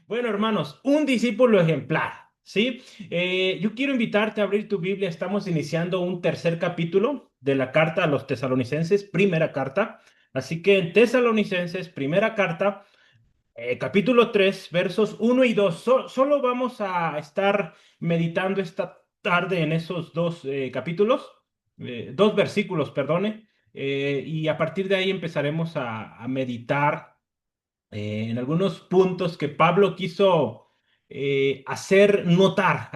Bueno, hermanos, un discípulo ejemplar, ¿sí? Yo quiero invitarte a abrir tu Biblia. Estamos iniciando un tercer capítulo de la carta a los tesalonicenses, primera carta. Así que en Tesalonicenses, primera carta, capítulo 3, versos 1 y 2. Solo vamos a estar meditando esta tarde en esos dos capítulos, dos versículos, perdone. Y a partir de ahí empezaremos a meditar en algunos puntos que Pablo quiso hacer notar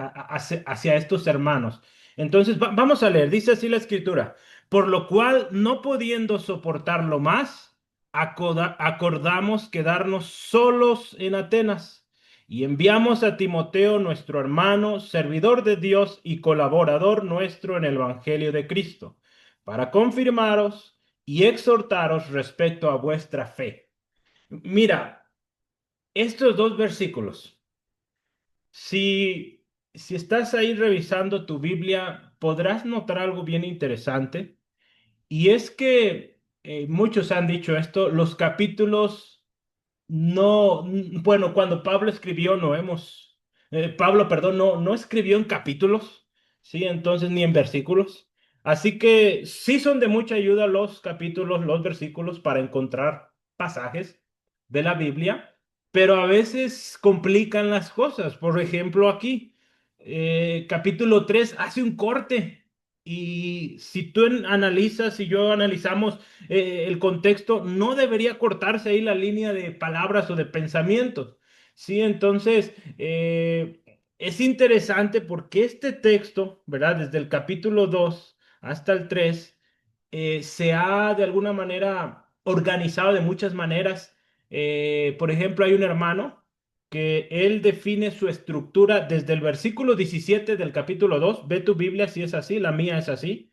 hacia estos hermanos. Entonces, vamos a leer, dice así la escritura, por lo cual, no pudiendo soportarlo más, acordamos quedarnos solos en Atenas y enviamos a Timoteo, nuestro hermano, servidor de Dios y colaborador nuestro en el Evangelio de Cristo, para confirmaros y exhortaros respecto a vuestra fe. Mira, estos dos versículos, si, si estás ahí revisando tu Biblia, podrás notar algo bien interesante, y es que muchos han dicho esto, los capítulos no, bueno, cuando Pablo escribió, Pablo, perdón, no escribió en capítulos, ¿sí? Entonces, ni en versículos. Así que sí son de mucha ayuda los capítulos, los versículos para encontrar pasajes de la Biblia, pero a veces complican las cosas. Por ejemplo, aquí, capítulo 3 hace un corte. Y si tú analizas, si yo analizamos el contexto, no debería cortarse ahí la línea de palabras o de pensamientos. Sí, entonces es interesante porque este texto, ¿verdad? Desde el capítulo 2 hasta el 3 se ha de alguna manera organizado de muchas maneras. Por ejemplo, hay un hermano que él define su estructura desde el versículo 17 del capítulo 2. Ve tu Biblia si es así, la mía es así.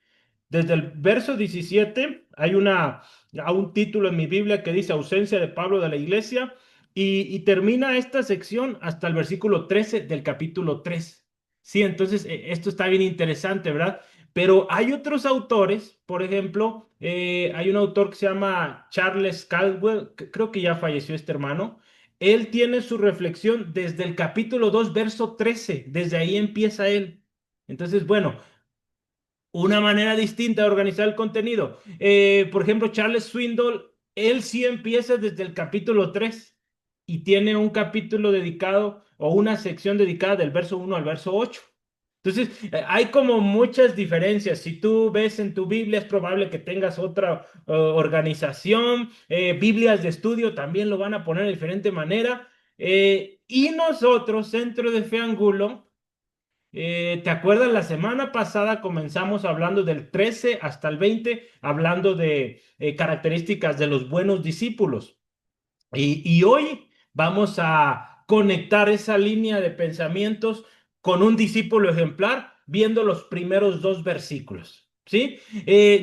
Desde el verso 17 hay a un título en mi Biblia que dice ausencia de Pablo de la iglesia y termina esta sección hasta el versículo 13 del capítulo 3. Sí, entonces esto está bien interesante, ¿verdad? Pero hay otros autores, por ejemplo, hay un autor que se llama Charles Caldwell, creo que ya falleció este hermano. Él tiene su reflexión desde el capítulo 2 verso 13. Desde ahí empieza él. Entonces, bueno, una manera distinta de organizar el contenido. Por ejemplo, Charles Swindoll, él sí empieza desde el capítulo 3 y tiene un capítulo dedicado o una sección dedicada del verso 1 al verso 8. Entonces, hay como muchas diferencias. Si tú ves en tu Biblia, es probable que tengas otra organización. Biblias de estudio también lo van a poner de diferente manera. Y nosotros, Centro de Fe Angulo, ¿te acuerdas? La semana pasada comenzamos hablando del 13 hasta el 20, hablando de características de los buenos discípulos. Y hoy vamos a conectar esa línea de pensamientos con un discípulo ejemplar, viendo los primeros dos versículos. ¿Sí?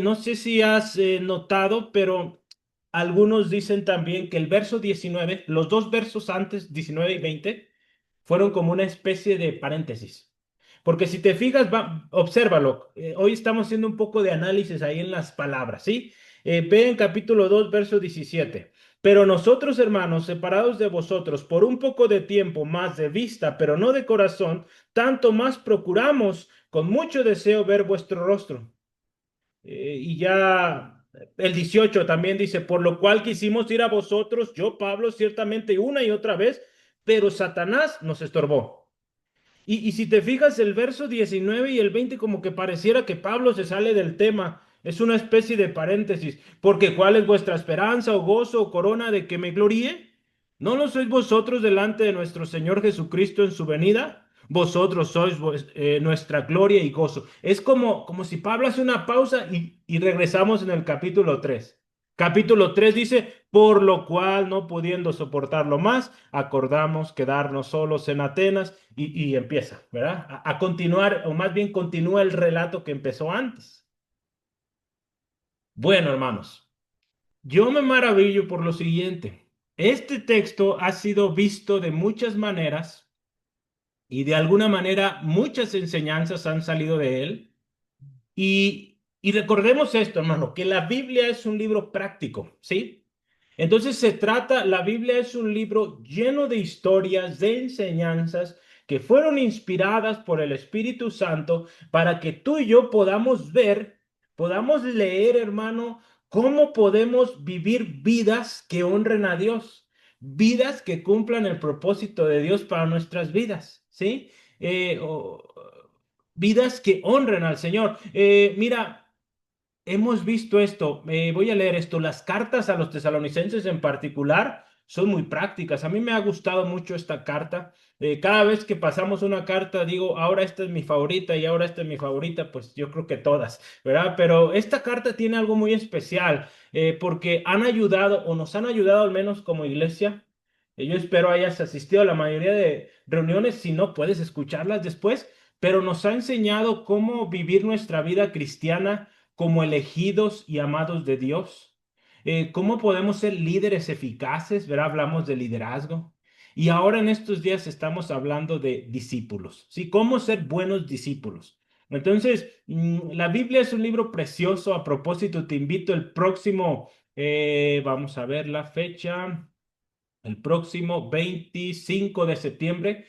No sé si has notado, pero algunos dicen también que el verso 19, los dos versos antes, 19 y 20, fueron como una especie de paréntesis. Porque si te fijas, obsérvalo. Hoy estamos haciendo un poco de análisis ahí en las palabras, ¿sí? Ve en capítulo 2 verso 17. Pero nosotros, hermanos, separados de vosotros por un poco de tiempo más de vista, pero no de corazón, tanto más procuramos con mucho deseo ver vuestro rostro. Y ya el 18 también dice, por lo cual quisimos ir a vosotros, yo, Pablo, ciertamente una y otra vez, pero Satanás nos estorbó. Y si te fijas, el verso 19 y el 20 como que pareciera que Pablo se sale del tema. Es una especie de paréntesis. Porque ¿cuál es vuestra esperanza o gozo o corona de que me gloríe? ¿No lo sois vosotros delante de nuestro Señor Jesucristo en su venida? Vosotros sois nuestra gloria y gozo. Es como si Pablo hace una pausa y regresamos en el capítulo 3. Capítulo 3 dice, por lo cual, no pudiendo soportarlo más, acordamos quedarnos solos en Atenas y empieza, ¿verdad? A continuar, o más bien continúa el relato que empezó antes. Bueno, hermanos, yo me maravillo por lo siguiente. Este texto ha sido visto de muchas maneras y de alguna manera muchas enseñanzas han salido de él. Y recordemos esto, hermano, que la Biblia es un libro práctico, ¿sí? Entonces la Biblia es un libro lleno de historias, de enseñanzas que fueron inspiradas por el Espíritu Santo para que tú y yo podamos ver, podamos leer, hermano, cómo podemos vivir vidas que honren a Dios, vidas que cumplan el propósito de Dios para nuestras vidas, ¿sí? Vidas que honren al Señor. Mira. Hemos visto esto, voy a leer esto, las cartas a los tesalonicenses en particular son muy prácticas. A mí me ha gustado mucho esta carta. Cada vez que pasamos una carta digo, ahora esta es mi favorita y ahora esta es mi favorita, pues yo creo que todas, ¿verdad? Pero esta carta tiene algo muy especial porque han ayudado o nos han ayudado al menos como iglesia. Yo espero hayas asistido a la mayoría de reuniones, si no puedes escucharlas después, pero nos ha enseñado cómo vivir nuestra vida cristiana como elegidos y amados de Dios. ¿Cómo podemos ser líderes eficaces? ¿Verdad? Hablamos de liderazgo. Y ahora en estos días estamos hablando de discípulos, ¿sí? ¿Cómo ser buenos discípulos? Entonces, la Biblia es un libro precioso. A propósito, te invito el próximo, vamos a ver la fecha. El próximo 25 de septiembre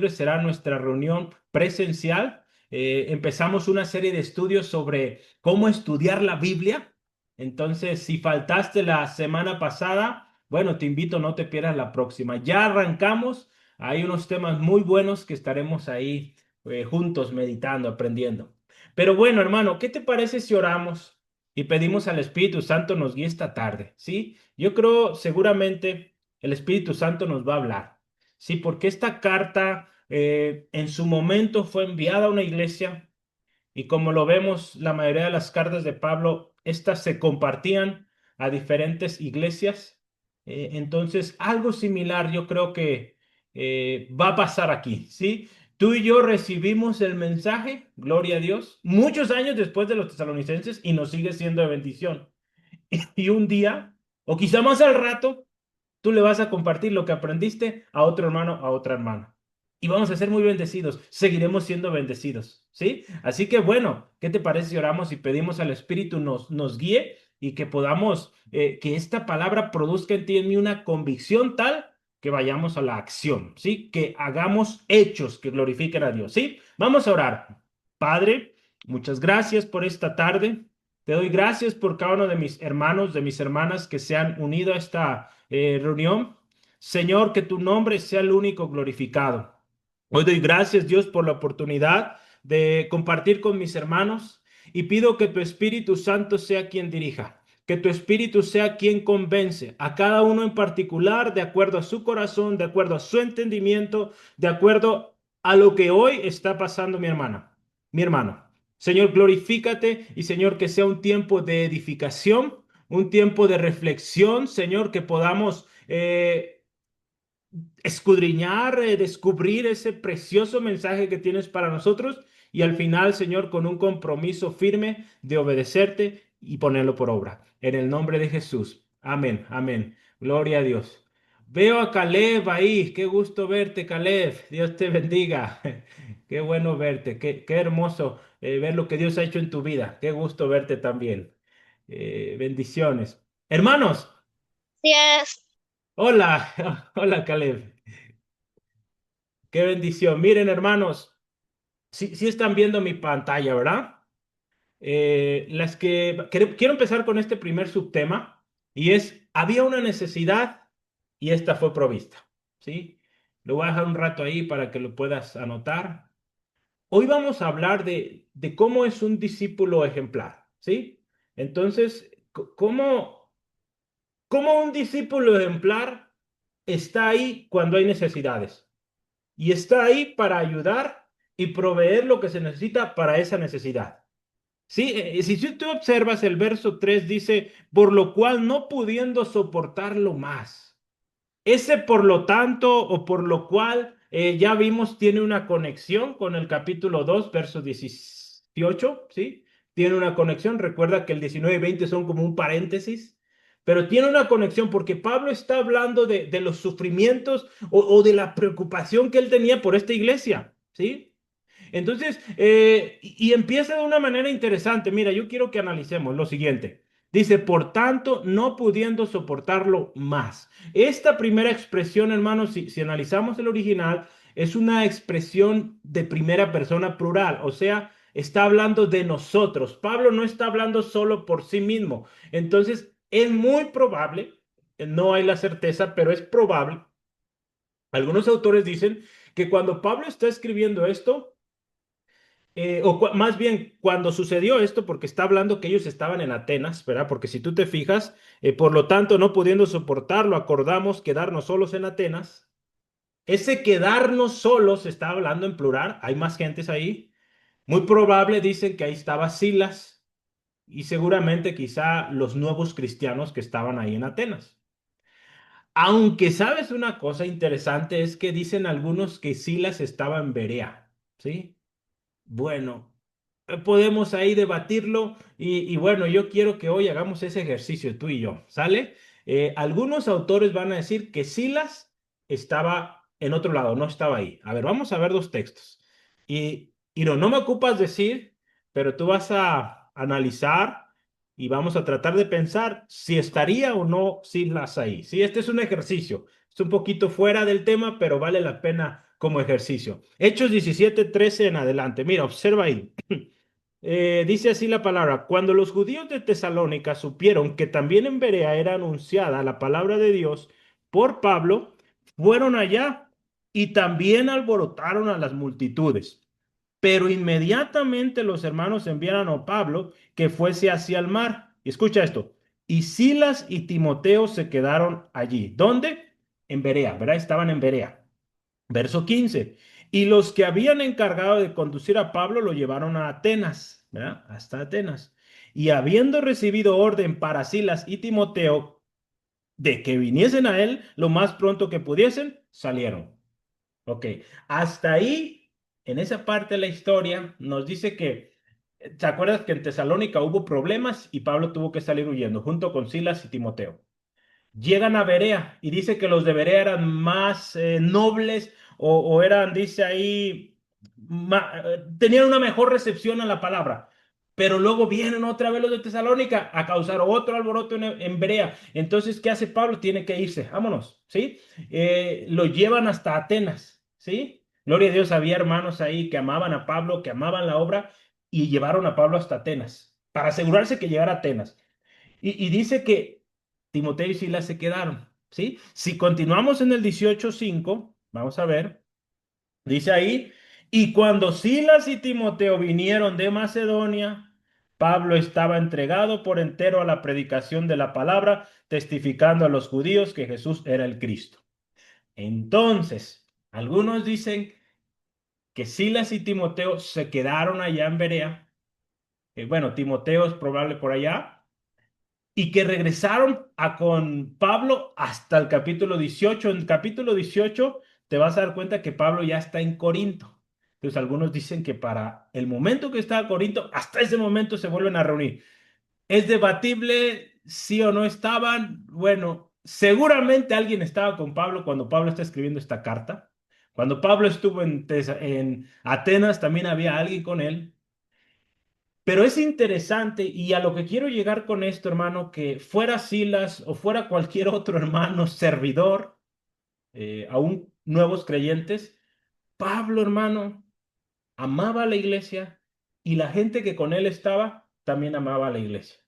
será nuestra reunión presencial. Empezamos una serie de estudios sobre cómo estudiar la Biblia. Entonces, si faltaste la semana pasada, bueno, te invito, no te pierdas la próxima. Ya arrancamos. Hay unos temas muy buenos que estaremos ahí juntos meditando, aprendiendo. Pero bueno, hermano, ¿qué te parece si oramos y pedimos al Espíritu Santo nos guíe esta tarde? ¿Sí? Yo creo seguramente el Espíritu Santo nos va a hablar. Sí, porque esta carta en su momento fue enviada a una iglesia y como lo vemos, la mayoría de las cartas de Pablo, estas se compartían a diferentes iglesias. Entonces, algo similar yo creo que va a pasar aquí, ¿sí? Tú y yo recibimos el mensaje, gloria a Dios, muchos años después de los tesalonicenses y nos sigue siendo de bendición. Y un día, o quizá más al rato, tú le vas a compartir lo que aprendiste a otro hermano, a otra hermana. Y vamos a ser muy bendecidos, seguiremos siendo bendecidos, ¿sí? Así que bueno, ¿qué te parece si oramos y pedimos al Espíritu nos guíe y que podamos, que esta palabra produzca en ti y en mí una convicción tal que vayamos a la acción, ¿sí? Que hagamos hechos que glorifiquen a Dios, ¿sí? Vamos a orar. Padre, muchas gracias por esta tarde. Te doy gracias por cada uno de mis hermanos, de mis hermanas que se han unido a esta reunión. Señor, que tu nombre sea el único glorificado. Hoy doy gracias, Dios, por la oportunidad de compartir con mis hermanos y pido que tu Espíritu Santo sea quien dirija, que tu Espíritu sea quien convence a cada uno en particular de acuerdo a su corazón, de acuerdo a su entendimiento, de acuerdo a lo que hoy está pasando mi hermana, mi hermano. Señor, glorifícate y Señor, que sea un tiempo de edificación, un tiempo de reflexión, Señor, que podamos escudriñar, descubrir ese precioso mensaje que tienes para nosotros y al final, Señor, con un compromiso firme de obedecerte y ponerlo por obra. En el nombre de Jesús. Amén, amén. Gloria a Dios. Veo a Caleb ahí. Qué gusto verte, Caleb. Dios te bendiga. Qué bueno verte. Qué hermoso ver lo que Dios ha hecho en tu vida. Qué gusto verte también. Bendiciones. Hermanos, Sí es. hola. Hola, Caleb. Qué bendición. Miren, hermanos, sí están viendo mi pantalla, ¿verdad? Quiero empezar con este primer subtema y es, había una necesidad y esta fue provista, ¿sí? Lo voy a dejar un rato ahí para que lo puedas anotar. Hoy vamos a hablar de cómo es un discípulo ejemplar, ¿sí? Entonces, cómo un discípulo ejemplar está ahí cuando hay necesidades y está ahí para ayudar y proveer lo que se necesita para esa necesidad. Sí, si tú observas el verso 3 dice, por lo cual no pudiendo soportarlo más. Ese por lo tanto o por lo cual ya vimos tiene una conexión con el capítulo 2 verso 18, ¿sí? Tiene una conexión. Recuerda que el 19 y 20 son como un paréntesis, pero tiene una conexión porque Pablo está hablando de los sufrimientos o de la preocupación que él tenía por esta iglesia, ¿sí? Entonces, y empieza de una manera interesante. Mira, yo quiero que analicemos lo siguiente. Dice, por tanto, no pudiendo soportarlo más. Esta primera expresión, hermanos, si analizamos el original, es una expresión de primera persona plural, o sea, está hablando de nosotros. Pablo no está hablando solo por sí mismo. Entonces, es muy probable, no hay la certeza, pero es probable. Algunos autores dicen que cuando Pablo está escribiendo esto, más bien cuando sucedió esto, porque está hablando que ellos estaban en Atenas, ¿verdad? Porque si tú te fijas, por lo tanto, no pudiendo soportarlo, acordamos quedarnos solos en Atenas. Ese quedarnos solos está hablando en plural, hay más gentes ahí. Muy probable dicen que ahí estaba Silas y seguramente quizá los nuevos cristianos que estaban ahí en Atenas. Aunque sabes una cosa interesante es que dicen algunos que Silas estaba en Berea, ¿sí? Bueno, podemos ahí debatirlo y bueno, yo quiero que hoy hagamos ese ejercicio tú y yo, ¿sale? Algunos autores van a decir que Silas estaba en otro lado, no estaba ahí. A ver, vamos a ver dos textos. Y no me ocupas decir, pero tú vas a analizar y vamos a tratar de pensar si estaría o no Silas ahí. Sí, este es un ejercicio. Es un poquito fuera del tema, pero vale la pena como ejercicio. Hechos 17:13 en adelante. Mira, observa ahí. Dice así la palabra, cuando los judíos de Tesalónica supieron que también en Berea era anunciada la palabra de Dios por Pablo, fueron allá y también alborotaron a las multitudes. Pero inmediatamente los hermanos enviaron a Pablo que fuese hacia el mar. Y escucha esto. Y Silas y Timoteo se quedaron allí. ¿Dónde? En Berea, ¿verdad? Estaban en Berea. Verso 15. Y los que habían encargado de conducir a Pablo lo llevaron a Atenas, ¿verdad? Hasta Atenas. Y habiendo recibido orden para Silas y Timoteo de que viniesen a él lo más pronto que pudiesen, salieron. Ok, hasta ahí, en esa parte de la historia, nos dice que, ¿te acuerdas que en Tesalónica hubo problemas y Pablo tuvo que salir huyendo junto con Silas y Timoteo? Llegan a Berea y dice que los de Berea eran más nobles o eran, dice ahí, tenían una mejor recepción a la palabra. Pero luego vienen otra vez los de Tesalónica a causar otro alboroto en Berea. Entonces, ¿qué hace Pablo? Tiene que irse. Vámonos, ¿sí? Lo llevan hasta Atenas, ¿sí? Gloria a Dios, había hermanos ahí que amaban a Pablo, que amaban la obra y llevaron a Pablo hasta Atenas para asegurarse que llegara a Atenas. Y dice que Timoteo y Silas se quedaron, ¿sí? Si continuamos en el 18:5, vamos a ver, dice ahí, y cuando Silas y Timoteo vinieron de Macedonia, Pablo estaba entregado por entero a la predicación de la palabra, testificando a los judíos que Jesús era el Cristo. Entonces, algunos dicen que Silas y Timoteo se quedaron allá en Berea. Bueno, Timoteo es probable por allá y que regresaron a con Pablo hasta el capítulo 18. En el capítulo 18 te vas a dar cuenta que Pablo ya está en Corinto. Entonces algunos dicen que para el momento que estaba en Corinto, hasta ese momento se vuelven a reunir. Es debatible si o no estaban. Bueno, seguramente alguien estaba con Pablo cuando Pablo está escribiendo esta carta. Cuando Pablo estuvo en Atenas, también había alguien con él. Pero es interesante y a lo que quiero llegar con esto, hermano, que fuera Silas o fuera cualquier otro hermano servidor, aún nuevos creyentes, Pablo, hermano, amaba a la iglesia y la gente que con él estaba también amaba a la iglesia.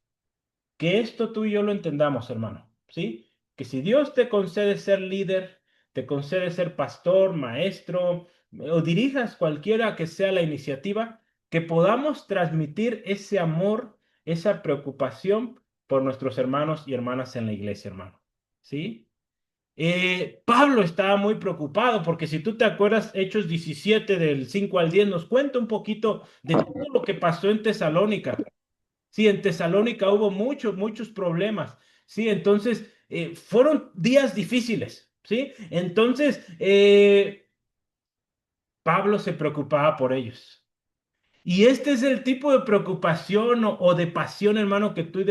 Que esto tú y yo lo entendamos, hermano, ¿sí? Que si Dios te concede ser líder, te concede ser pastor, maestro, o dirijas cualquiera que sea la iniciativa, que podamos transmitir ese amor, esa preocupación por nuestros hermanos y hermanas en la iglesia, hermano, ¿sí? Pablo estaba muy preocupado porque si tú te acuerdas, Hechos 17 del 5 al 10 nos cuenta un poquito de todo lo que pasó en Tesalónica. Sí, en Tesalónica hubo muchos, muchos problemas. Sí, entonces fueron días difíciles. Sí, entonces Pablo se preocupaba por ellos. Y este es el tipo de preocupación o de pasión, hermano, que tú y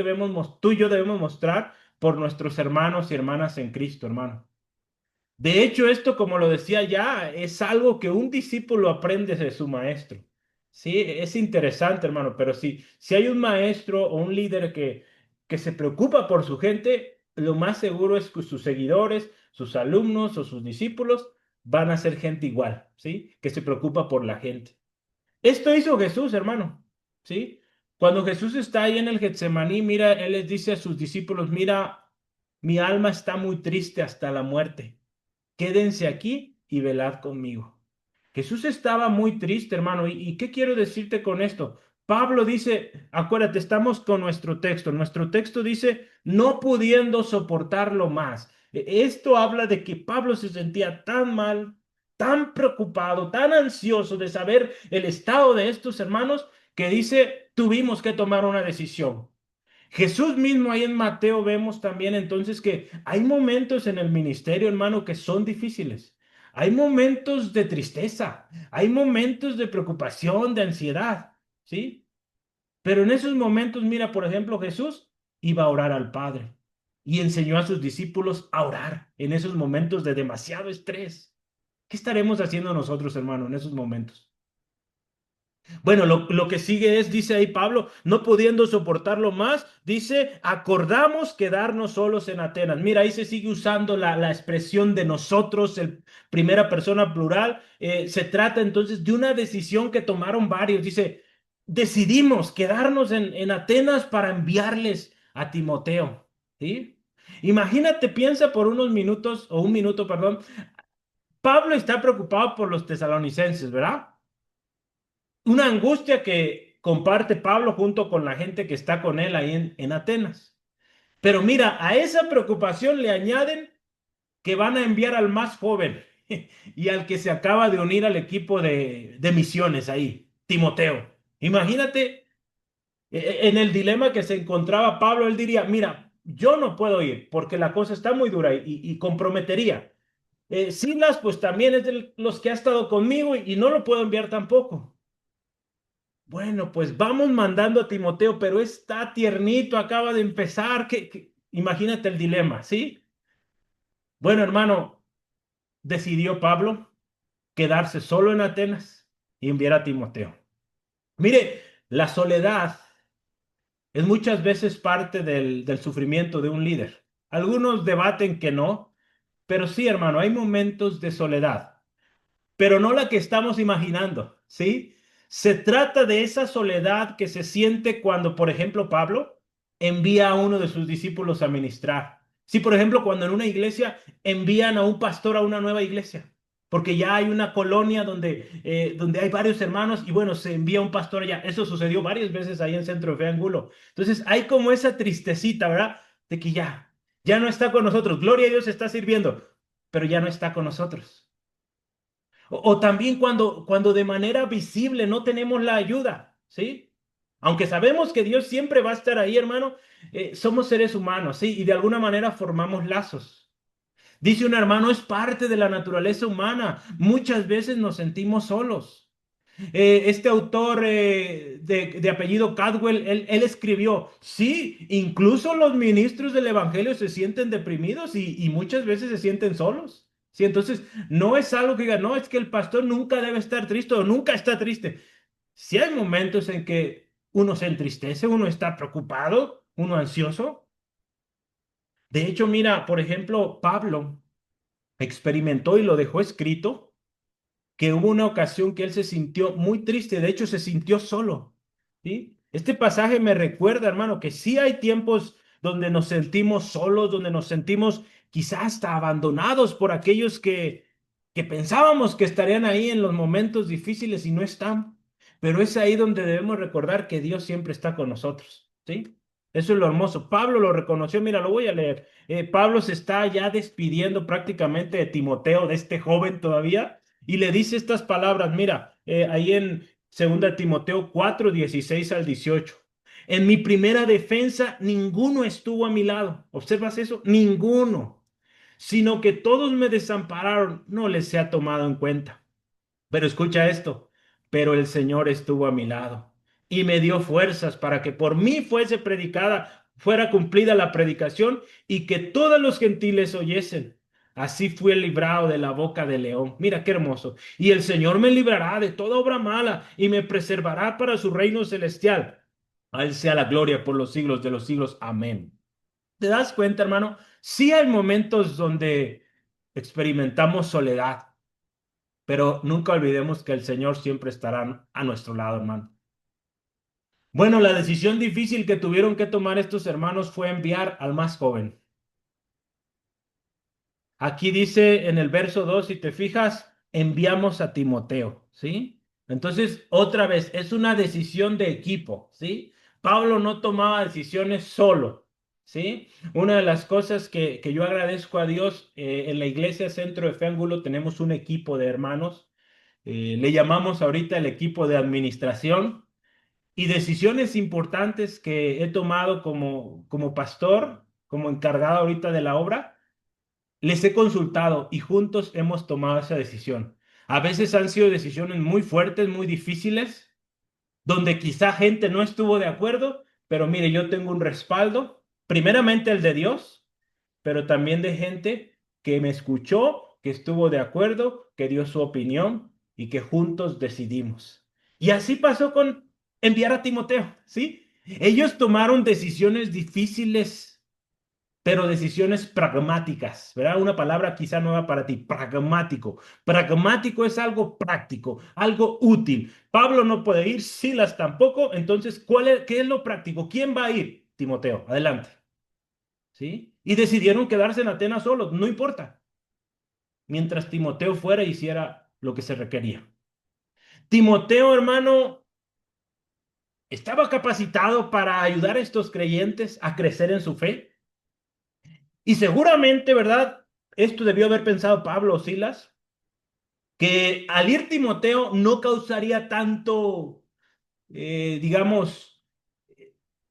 yo debemos mostrar por nuestros hermanos y hermanas en Cristo, hermano. De hecho, esto, como lo decía ya, es algo que un discípulo aprende de su maestro. Sí, es interesante, hermano, pero si hay un maestro o un líder que se preocupa por su gente, lo más seguro es que sus seguidores, sus alumnos o sus discípulos van a ser gente igual, ¿sí? Que se preocupa por la gente. Esto hizo Jesús, hermano, ¿sí? Cuando Jesús está ahí en el Getsemaní, mira, él les dice a sus discípulos, mira, mi alma está muy triste hasta la muerte. Quédense aquí y velad conmigo. Jesús estaba muy triste, hermano. ¿Y qué quiero decirte con esto? Pablo dice, acuérdate, estamos con nuestro texto. Nuestro texto dice, no pudiendo soportarlo más. Esto habla de que Pablo se sentía tan mal, tan preocupado, tan ansioso de saber el estado de estos hermanos, que dice, tuvimos que tomar una decisión. Jesús mismo ahí en Mateo vemos también entonces que hay momentos en el ministerio, hermano, que son difíciles. Hay momentos de tristeza, hay momentos de preocupación, de ansiedad, ¿sí? Pero en esos momentos, mira, por ejemplo, Jesús iba a orar al Padre y enseñó a sus discípulos a orar en esos momentos de demasiado estrés. ¿Qué estaremos haciendo nosotros, hermano, en esos momentos? Bueno, lo que sigue es, dice ahí Pablo, no pudiendo soportarlo más, dice, acordamos quedarnos solos en Atenas. Mira, ahí se sigue usando la expresión de nosotros, el primera persona plural. Se trata entonces de una decisión que tomaron varios. Dice, decidimos quedarnos en Atenas para enviarles a Timoteo. ¿Sí? Imagínate, piensa por unos minutos, o un minuto, perdón. Pablo está preocupado por los tesalonicenses, ¿verdad? Una angustia que comparte Pablo junto con la gente que está con él ahí en Atenas. Pero mira, a esa preocupación le añaden que van a enviar al más joven y al que se acaba de unir al equipo de misiones ahí, Timoteo. Imagínate en el dilema que se encontraba Pablo, él diría, mira, yo no puedo ir porque la cosa está muy dura y comprometería. Silas, pues también es de los que ha estado conmigo y no lo puedo enviar tampoco. Bueno, pues vamos mandando a Timoteo, pero está tiernito, acaba de empezar. Imagínate el dilema, ¿sí? Bueno, hermano, decidió Pablo quedarse solo en Atenas y enviar a Timoteo. Mire, la soledad es muchas veces parte del sufrimiento de un líder. Algunos debaten que no, pero sí, hermano, hay momentos de soledad, pero no la que estamos imaginando, ¿sí? Se trata de esa soledad que se siente cuando, por ejemplo, Pablo envía a uno de sus discípulos a ministrar. Sí, por ejemplo, cuando en una iglesia envían a un pastor a una nueva iglesia, porque ya hay una colonia donde hay varios hermanos y bueno, se envía un pastor allá. Eso sucedió varias veces ahí en Centro de Fe Angulo. Entonces hay como esa tristecita, ¿verdad? De que ya no está con nosotros. Gloria a Dios está sirviendo, pero ya no está con nosotros. O también cuando de manera visible no tenemos la ayuda, ¿sí? Aunque sabemos que Dios siempre va a estar ahí, hermano, somos seres humanos, ¿sí? Y de alguna manera formamos lazos. Dice un hermano, es parte de la naturaleza humana. Muchas veces nos sentimos solos. Este autor de apellido Cadwell, él escribió, sí, incluso los ministros del Evangelio se sienten deprimidos y muchas veces se sienten solos. Sí, entonces no es algo que diga, no, es que el pastor nunca debe estar triste o nunca está triste. Si hay momentos en que uno se entristece, uno está preocupado, uno ansioso. De hecho, mira, por ejemplo, Pablo experimentó y lo dejó escrito que hubo una ocasión que él se sintió muy triste, de hecho se sintió solo, ¿sí? Este pasaje me recuerda, hermano, que sí hay tiempos donde nos sentimos solos, donde nos sentimos quizás hasta abandonados por aquellos que pensábamos que estarían ahí en los momentos difíciles y no están, pero es ahí donde debemos recordar que Dios siempre está con nosotros, ¿sí? Eso es lo hermoso. Pablo lo reconoció, mira, lo voy a leer. Pablo se está ya despidiendo prácticamente de Timoteo, de este joven todavía, y le dice estas palabras, mira, ahí en 2 Timoteo 4 16 al 18. En mi primera defensa, ninguno estuvo a mi lado. ¿Observas eso? Ninguno. Sino que todos me desampararon, no les se ha tomado en cuenta. Pero escucha esto, pero el Señor estuvo a mi lado y me dio fuerzas para que por mí fuera cumplida la predicación y que todos los gentiles oyesen. Así fue librado de la boca del león. Mira qué hermoso. Y el Señor me librará de toda obra mala y me preservará para su reino celestial. A Él sea la gloria por los siglos de los siglos. Amén. ¿Te das cuenta, hermano? Sí hay momentos donde experimentamos soledad, pero nunca olvidemos que el Señor siempre estará a nuestro lado, hermano. Bueno, la decisión difícil que tuvieron que tomar estos hermanos fue enviar al más joven. Aquí dice en el verso 2, si te fijas, enviamos a Timoteo, ¿sí? Entonces, otra vez, es una decisión de equipo, ¿sí? Pablo no tomaba decisiones solo, ¿sí? Una de las cosas que yo agradezco a Dios, en la iglesia Centro de Fe Ángulo tenemos un equipo de hermanos, le llamamos ahorita el equipo de administración y decisiones importantes que he tomado como pastor, como encargado ahorita de la obra les he consultado y juntos hemos tomado esa decisión. A veces han sido decisiones muy fuertes, muy difíciles, donde quizá gente no estuvo de acuerdo, pero mire, yo tengo un respaldo, primeramente el de Dios, pero también de gente que me escuchó, que estuvo de acuerdo, que dio su opinión y que juntos decidimos. Y así pasó con enviar a Timoteo, ¿sí? Ellos tomaron decisiones difíciles pero decisiones pragmáticas, ¿verdad? Una palabra quizá nueva para ti, pragmático. Pragmático es algo práctico, algo útil. Pablo no puede ir, Silas tampoco, entonces, ¿qué es lo práctico? ¿Quién va a ir? Timoteo, adelante, ¿sí? Y decidieron quedarse en Atenas solos, no importa, mientras Timoteo fuera e hiciera lo que se requería. Timoteo, hermano, estaba capacitado para ayudar a estos creyentes a crecer en su fe. Y seguramente, ¿verdad? Esto debió haber pensado Pablo o Silas, que al ir Timoteo no causaría tanto, digamos,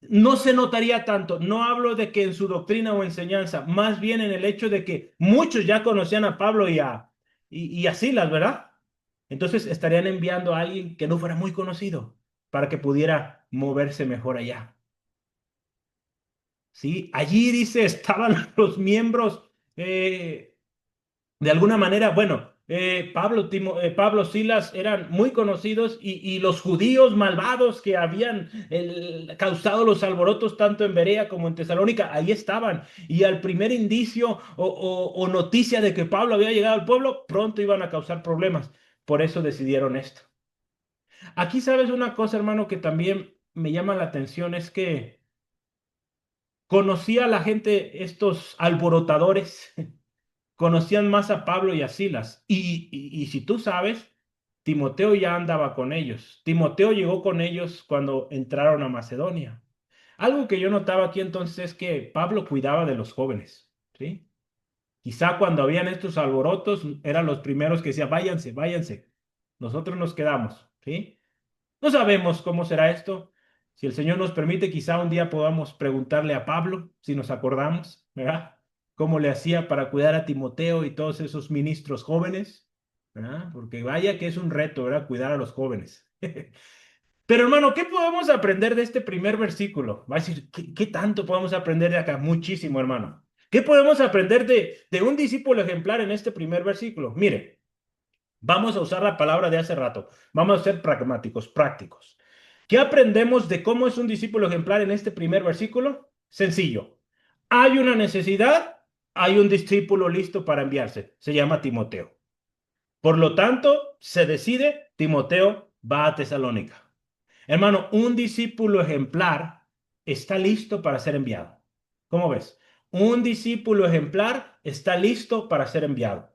no se notaría tanto. No hablo de que en su doctrina o enseñanza, más bien en el hecho de que muchos ya conocían a Pablo y a Silas, ¿verdad? Entonces estarían enviando a alguien que no fuera muy conocido para que pudiera moverse mejor allá. ¿Sí? Allí dice, estaban los miembros de alguna manera, bueno, Pablo, Silas eran muy conocidos y los judíos malvados que habían causado los alborotos tanto en Berea como en Tesalónica, ahí estaban. Y al primer indicio o noticia de que Pablo había llegado al pueblo, pronto iban a causar problemas. Por eso decidieron esto. Aquí sabes una cosa, hermano, que también me llama la atención, es que conocía a la gente, estos alborotadores conocían más a Pablo y a Silas. Y si tú sabes, Timoteo ya andaba con ellos. Timoteo llegó con ellos cuando entraron a Macedonia. Algo que yo notaba aquí entonces es que Pablo cuidaba de los jóvenes, ¿sí? Quizá cuando habían estos alborotos eran los primeros que decían, váyanse, váyanse, nosotros nos quedamos, ¿sí? No sabemos cómo será esto. Si el Señor nos permite, quizá un día podamos preguntarle a Pablo, si nos acordamos, ¿verdad? Cómo le hacía para cuidar a Timoteo y todos esos ministros jóvenes, ¿verdad? Porque vaya que es un reto, ¿verdad? Cuidar a los jóvenes. Pero hermano, ¿qué podemos aprender de este primer versículo? Va a decir, ¿qué tanto podemos aprender de acá? Muchísimo, hermano. ¿Qué podemos aprender de un discípulo ejemplar en este primer versículo? Mire. Vamos a usar la palabra de hace rato. Vamos a ser pragmáticos, prácticos. ¿Qué aprendemos de cómo es un discípulo ejemplar en este primer versículo? Sencillo. Hay una necesidad, hay un discípulo listo para enviarse. Se llama Timoteo. Por lo tanto, se decide, Timoteo va a Tesalónica. Hermano, un discípulo ejemplar está listo para ser enviado. ¿Cómo ves? Un discípulo ejemplar está listo para ser enviado.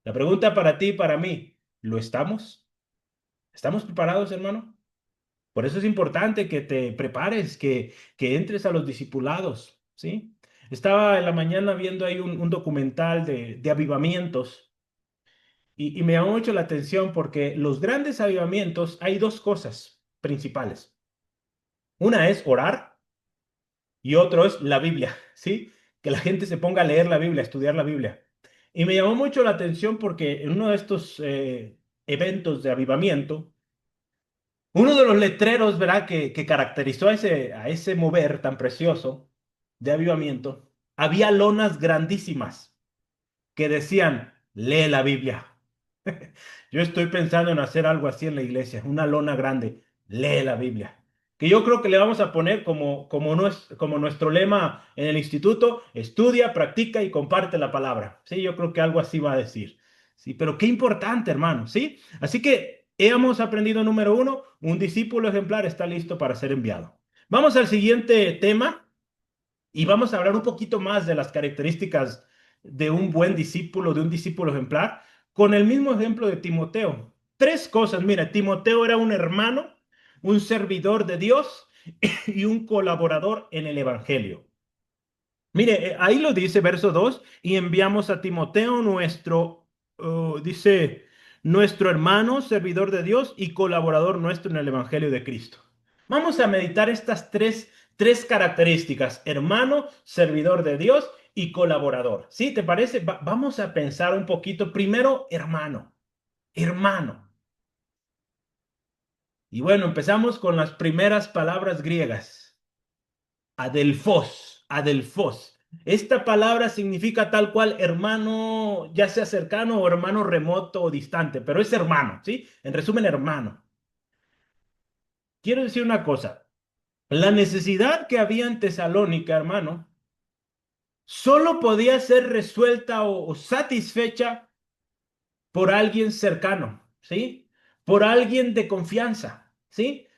La pregunta para ti y para mí, ¿lo estamos? ¿Estamos preparados, hermano? Por eso es importante que te prepares, que entres a los discipulados, ¿sí? Estaba en la mañana viendo ahí un documental de avivamientos y me llamó mucho la atención porque los grandes avivamientos hay dos cosas principales. Una es orar y otro es la Biblia, ¿sí? Que la gente se ponga a leer la Biblia, a estudiar la Biblia. Y me llamó mucho la atención porque en uno de estos eventos de avivamiento, uno de los letreros, ¿verdad?, que caracterizó a ese mover tan precioso de avivamiento, había lonas grandísimas que decían, lee la Biblia. Yo estoy pensando en hacer algo así en la iglesia, una lona grande, lee la Biblia. que yo creo que le vamos a poner como nuestro lema en el instituto: estudia, practica y comparte la palabra. Sí, yo creo que algo así va a decir. Sí, pero qué importante, hermano, ¿sí? Así que hemos aprendido número uno: un discípulo ejemplar está listo para ser enviado. Vamos al siguiente tema y vamos a hablar un poquito más de las características de un buen discípulo, de un discípulo ejemplar, con el mismo ejemplo de Timoteo. Tres cosas. Mira, Timoteo era un hermano, un servidor de Dios y un colaborador en el Evangelio. Mire, ahí lo dice verso 2: y enviamos a Timoteo dice, nuestro hermano, servidor de Dios y colaborador nuestro en el Evangelio de Cristo. Vamos a meditar estas tres características: hermano, servidor de Dios y colaborador. ¿Sí? ¿Te parece? Vamos a pensar un poquito. Primero, hermano, hermano. Y bueno, empezamos con las primeras palabras griegas. Adelfos, adelfos. Esta palabra significa tal cual hermano, ya sea cercano o hermano remoto o distante, pero es hermano, ¿sí? En resumen, hermano. Quiero decir una cosa: la necesidad que había en Tesalónica, hermano, solo podía ser resuelta o satisfecha por alguien cercano, ¿sí? Por alguien de confianza, ¿sí?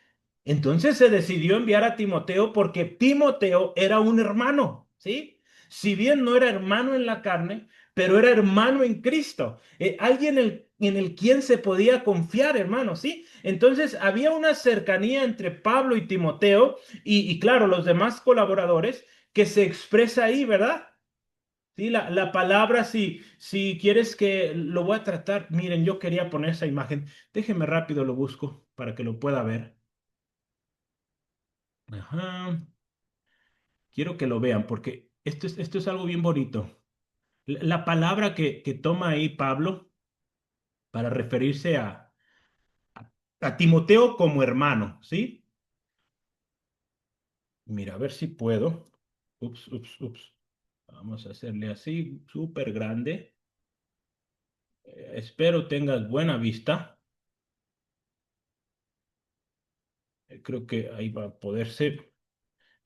Entonces se decidió enviar a Timoteo porque Timoteo era un hermano, ¿sí? Si bien no era hermano en la carne, pero era hermano en Cristo. Alguien en el quien se podía confiar, hermano, ¿sí? Entonces había una cercanía entre Pablo y Timoteo y claro, los demás colaboradores que se expresa ahí, ¿verdad? Sí, la palabra, si quieres que lo voy a tratar, miren, yo quería poner esa imagen. Déjenme rápido, lo busco para que lo pueda ver. Ajá. Quiero que lo vean porque esto es algo bien bonito. La palabra que toma ahí Pablo para referirse a Timoteo como hermano, ¿sí? Mira, a ver si puedo. Ups, ups, ups. Vamos a hacerle así, súper grande. Espero tengas buena vista. Creo que ahí va a poderse.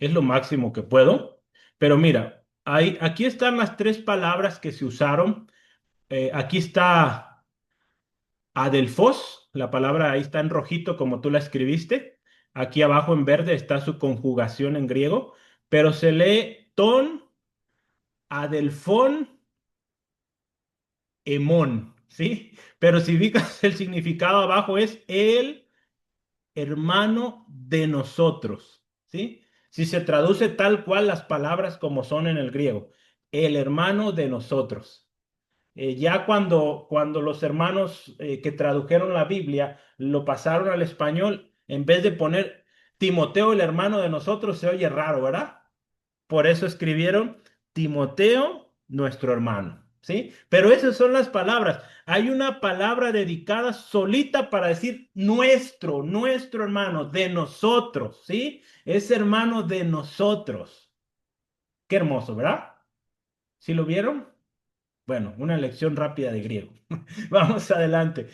Es lo máximo que puedo. Pero mira, aquí están las tres palabras que se usaron. Aquí está Adelfos, la palabra ahí está en rojito como tú la escribiste. Aquí abajo en verde está su conjugación en griego, pero se lee ton, adelfón, emón, ¿sí? Pero si ubicas el significado abajo es el hermano de nosotros, ¿sí? Si se traduce tal cual las palabras como son en el griego, el hermano de nosotros. Ya cuando los hermanos que tradujeron la Biblia lo pasaron al español, en vez de poner Timoteo, el hermano de nosotros, se oye raro, ¿verdad? Por eso escribieron Timoteo, nuestro hermano, ¿sí? Pero esas son las palabras. Hay una palabra dedicada solita para decir nuestro hermano, de nosotros, ¿sí? Es hermano de nosotros. Qué hermoso, ¿verdad? ¿Sí lo vieron? Bueno, una lección rápida de griego. Vamos adelante.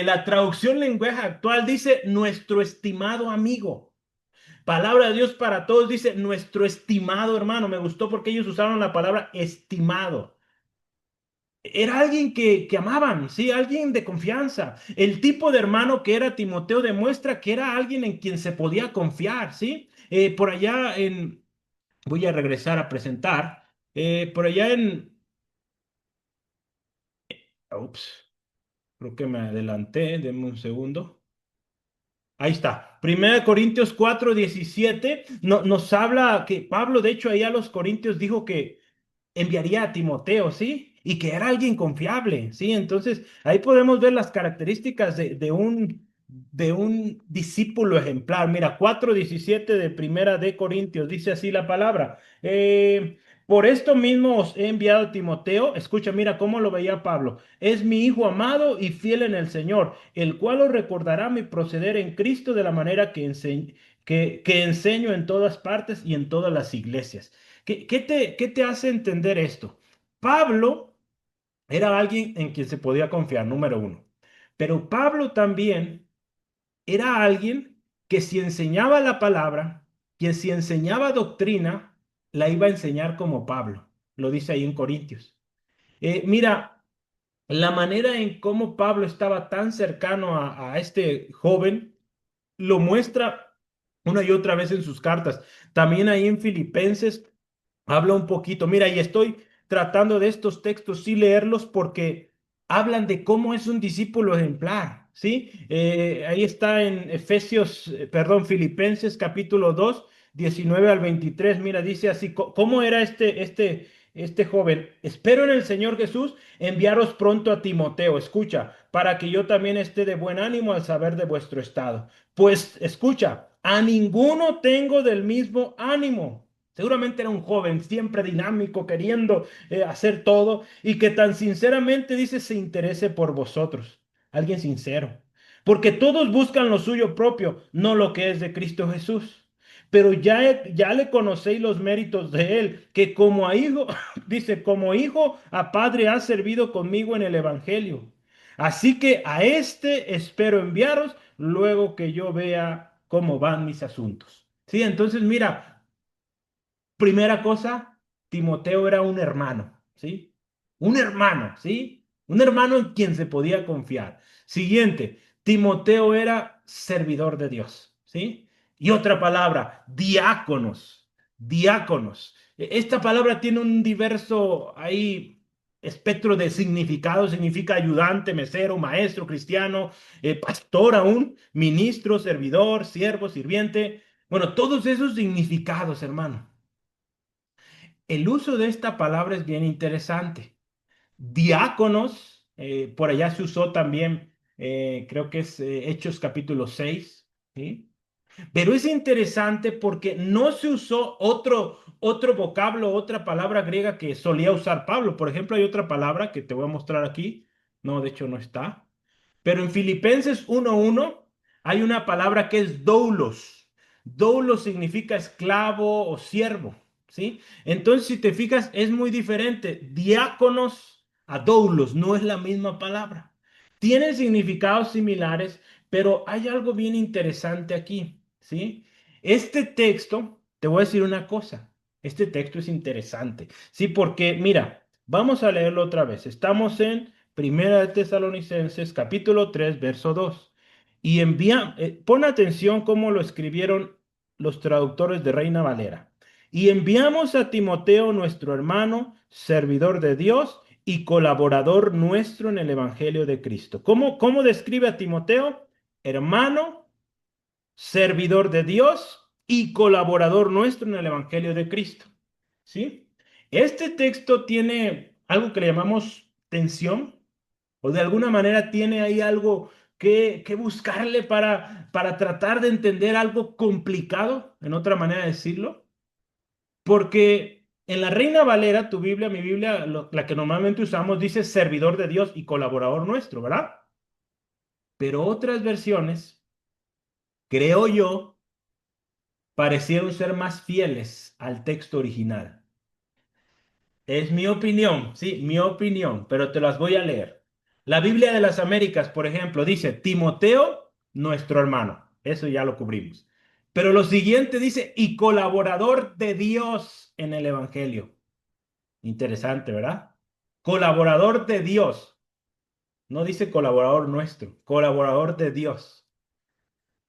La traducción lenguaje actual dice nuestro estimado amigo. Palabra de Dios para todos dice nuestro estimado hermano. Me gustó porque ellos usaron la palabra estimado. Era alguien que amaban, sí, alguien de confianza. El tipo de hermano que era Timoteo demuestra que era alguien en quien se podía confiar, sí. Por allá voy a regresar a presentar. Por allá ups, creo que me adelanté, denme un segundo. Ahí está. Primera de Corintios 4:17 nos habla que Pablo, de hecho, ahí a los Corintios dijo que enviaría a Timoteo, ¿sí? Y que era alguien confiable, ¿sí? Entonces, ahí podemos ver las características de un discípulo ejemplar. Mira, 4:17 de Primera de Corintios, dice así la palabra. Por esto mismo os he enviado a Timoteo. Escucha, mira cómo lo veía Pablo. Es mi hijo amado y fiel en el Señor, el cual os recordará mi proceder en Cristo de la manera que enseño en todas partes y en todas las iglesias. ¿Qué te hace entender esto? Pablo era alguien en quien se podía confiar, número uno. Pero Pablo también era alguien que si enseñaba la palabra, que si enseñaba doctrina, la iba a enseñar como Pablo. Lo dice ahí en Corintios. Mira, la manera en cómo Pablo estaba tan cercano a este joven lo muestra una y otra vez en sus cartas. También ahí en Filipenses habla un poquito. Mira, y estoy tratando de estos textos, sí leerlos porque hablan de cómo es un discípulo ejemplar, ¿sí? Ahí está en Efesios, perdón, Filipenses capítulo 2 19 al 23. Mira, dice así, ¿cómo era este joven? Espero en el Señor Jesús enviaros pronto a Timoteo, escucha, para que yo también esté de buen ánimo al saber de vuestro estado. Pues escucha, a ninguno tengo del mismo ánimo. Seguramente era un joven siempre dinámico, queriendo hacer todo y que tan sinceramente dice se interese por vosotros. Alguien sincero. Porque todos buscan lo suyo propio, no lo que es de Cristo Jesús. Pero ya le conocéis los méritos de él, que como a hijo, dice, como hijo a padre ha servido conmigo en el Evangelio. Así que a este espero enviaros luego que yo vea cómo van mis asuntos. Sí, entonces mira, primera cosa, Timoteo era un hermano, ¿sí? Un hermano, ¿sí? Un hermano en quien se podía confiar. Siguiente, Timoteo era servidor de Dios, ¿sí? Y otra palabra, diáconos, diáconos. Esta palabra tiene un diverso ahí espectro de significado, significa ayudante, mesero, maestro, cristiano, pastor aún, ministro, servidor, siervo, sirviente. Bueno, todos esos significados, hermano. El uso de esta palabra es bien interesante. Diáconos, por allá se usó también, creo que es Hechos capítulo 6, ¿sí? Pero es interesante porque no se usó otro vocablo, otra palabra griega que solía usar Pablo. Por ejemplo, hay otra palabra que te voy a mostrar aquí. No, de hecho no está. Pero en Filipenses 1:1 hay una palabra que es doulos. Doulos significa esclavo o siervo, ¿sí? Entonces, si te fijas, es muy diferente. Diáconos a doulos no es la misma palabra. Tienen significados similares, pero hay algo bien interesante aquí, ¿sí? Este texto, te voy a decir una cosa, este texto es interesante, ¿sí? Porque, mira, vamos a leerlo otra vez. Estamos en Primera de Tesalonicenses, capítulo 3 verso 2. Y pon atención cómo lo escribieron los traductores de Reina Valera. Y enviamos a Timoteo, nuestro hermano, servidor de Dios y colaborador nuestro en el Evangelio de Cristo. ¿Cómo describe a Timoteo? Hermano, servidor de Dios y colaborador nuestro en el Evangelio de Cristo. ¿Sí? Este texto tiene algo que le llamamos tensión, o de alguna manera tiene ahí algo que buscarle para tratar de entender algo complicado, en otra manera de decirlo, porque en la Reina Valera, tu Biblia, mi Biblia, la que normalmente usamos, dice servidor de Dios y colaborador nuestro, ¿verdad? Pero otras versiones, creo yo, parecieron ser más fieles al texto original. Es mi opinión, sí, mi opinión, pero te las voy a leer. La Biblia de las Américas, por ejemplo, dice Timoteo, nuestro hermano. Eso ya lo cubrimos. Pero lo siguiente dice, y colaborador de Dios en el Evangelio. Interesante, ¿verdad? Colaborador de Dios. No dice colaborador nuestro, colaborador de Dios.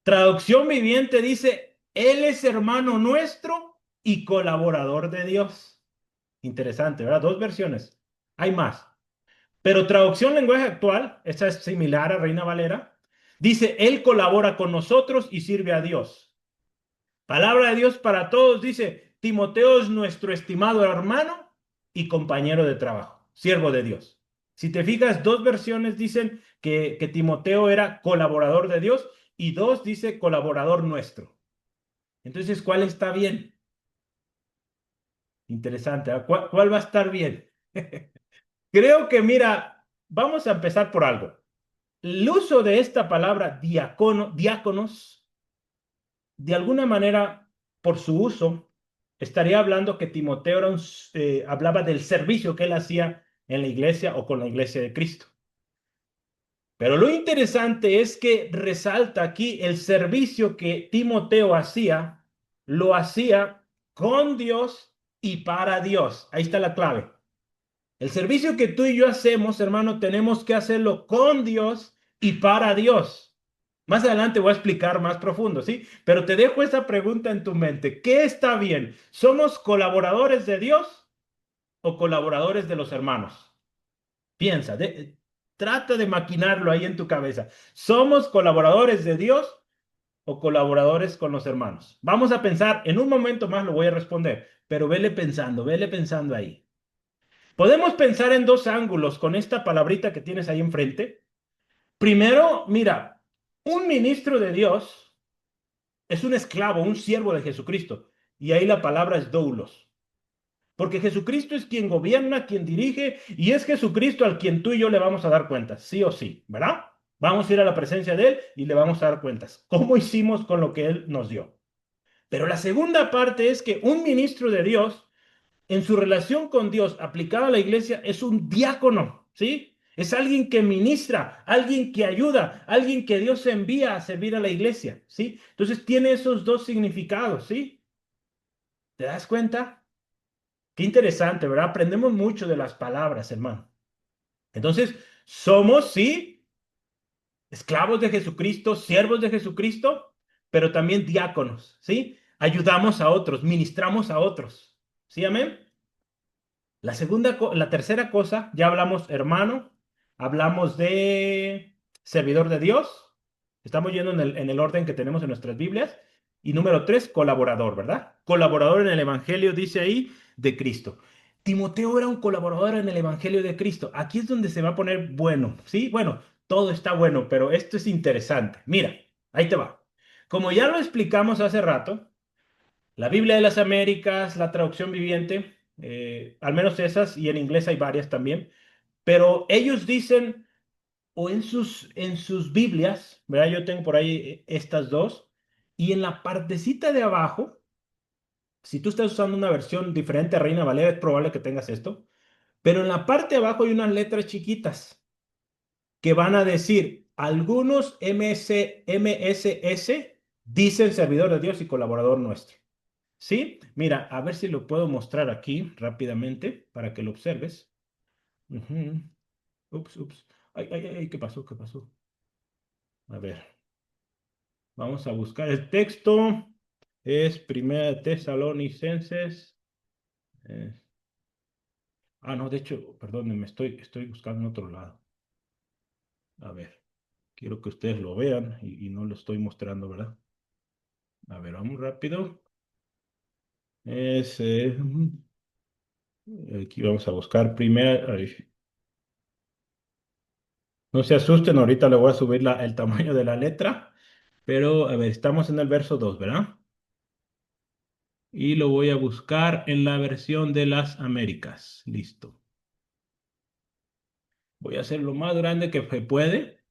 Traducción viviente dice, Él es hermano nuestro y colaborador de Dios. Interesante, ¿verdad? Dos versiones. Hay más. Pero traducción lenguaje actual, esta es similar a Reina Valera, dice, Él colabora con nosotros y sirve a Dios. Palabra de Dios para todos, dice, Timoteo es nuestro estimado hermano y compañero de trabajo, siervo de Dios. Si te fijas, dos versiones dicen que Timoteo era colaborador de Dios y dos dice colaborador nuestro. Entonces, ¿cuál está bien? Interesante. ¿Cuál va a estar bien? Creo que, mira, vamos a empezar por algo. El uso de esta palabra diáconos, de alguna manera, por su uso, estaría hablando que Timoteo hablaba del servicio que él hacía en la iglesia o con la iglesia de Cristo. Pero lo interesante es que resalta aquí el servicio que Timoteo hacía, lo hacía con Dios y para Dios. Ahí está la clave. El servicio que tú y yo hacemos, hermano, tenemos que hacerlo con Dios y para Dios. Más adelante voy a explicar más profundo, ¿sí? Pero te dejo esa pregunta en tu mente. ¿Qué está bien? ¿Somos colaboradores de Dios o colaboradores de los hermanos? Piensa, trata de maquinarlo ahí en tu cabeza. ¿Somos colaboradores de Dios o colaboradores con los hermanos? Vamos a pensar, en un momento más lo voy a responder, pero vele pensando ahí. Podemos pensar en dos ángulos con esta palabrita que tienes ahí enfrente. Primero, mira, un ministro de Dios es un esclavo, un siervo de Jesucristo. Y ahí la palabra es doulos. Porque Jesucristo es quien gobierna, quien dirige, y es Jesucristo al quien tú y yo le vamos a dar cuentas, sí o sí, ¿verdad? Vamos a ir a la presencia de Él y le vamos a dar cuentas. ¿Cómo hicimos con lo que Él nos dio? Pero la segunda parte es que un ministro de Dios, en su relación con Dios aplicada a la iglesia, es un diácono, ¿sí? Es alguien que ministra, alguien que ayuda, alguien que Dios envía a servir a la iglesia, ¿sí? Entonces tiene esos dos significados, ¿sí? ¿Te das cuenta? Qué interesante, ¿verdad? Aprendemos mucho de las palabras, hermano. Entonces, somos, sí, esclavos de Jesucristo, siervos de Jesucristo, pero también diáconos, ¿sí? Ayudamos a otros, ministramos a otros. ¿Sí, amén? La tercera cosa, ya hablamos hermano, hablamos de servidor de Dios, estamos yendo en el orden que tenemos en nuestras Biblias. Y número tres, colaborador, ¿verdad? Colaborador en el Evangelio, dice ahí, de Cristo. Timoteo era un colaborador en el Evangelio de Cristo. Aquí es donde se va a poner bueno, ¿sí? Bueno, todo está bueno, pero esto es interesante. Mira, ahí te va. Como ya lo explicamos hace rato, la Biblia de las Américas, la traducción viviente, al menos esas, y en inglés hay varias también, pero ellos dicen, o en sus Biblias, ¿verdad? Yo tengo por ahí estas dos, y en la partecita de abajo, si tú estás usando una versión diferente a Reina Valera, es probable que tengas esto, pero en la parte de abajo hay unas letras chiquitas que van a decir, algunos MSS dicen servidor de Dios y colaborador nuestro. ¿Sí? Mira, a ver si lo puedo mostrar aquí rápidamente para que lo observes. Ujú. Ups, ups. Ay, ay, ay, ¿qué pasó? ¿Qué pasó? A ver, vamos a buscar el texto. Es Primera de Tesalonicenses. eh, no, de hecho, perdón, estoy buscando en otro lado. A ver, quiero que ustedes lo vean y no lo estoy mostrando, ¿verdad? A ver, vamos rápido. Es, aquí vamos a buscar primera. Ay, no se asusten, ahorita le voy a subir el tamaño de la letra, pero a ver, estamos en el verso 2, ¿verdad? Y lo voy a buscar en la versión de las Américas. Listo. Voy a hacer lo más grande que se puede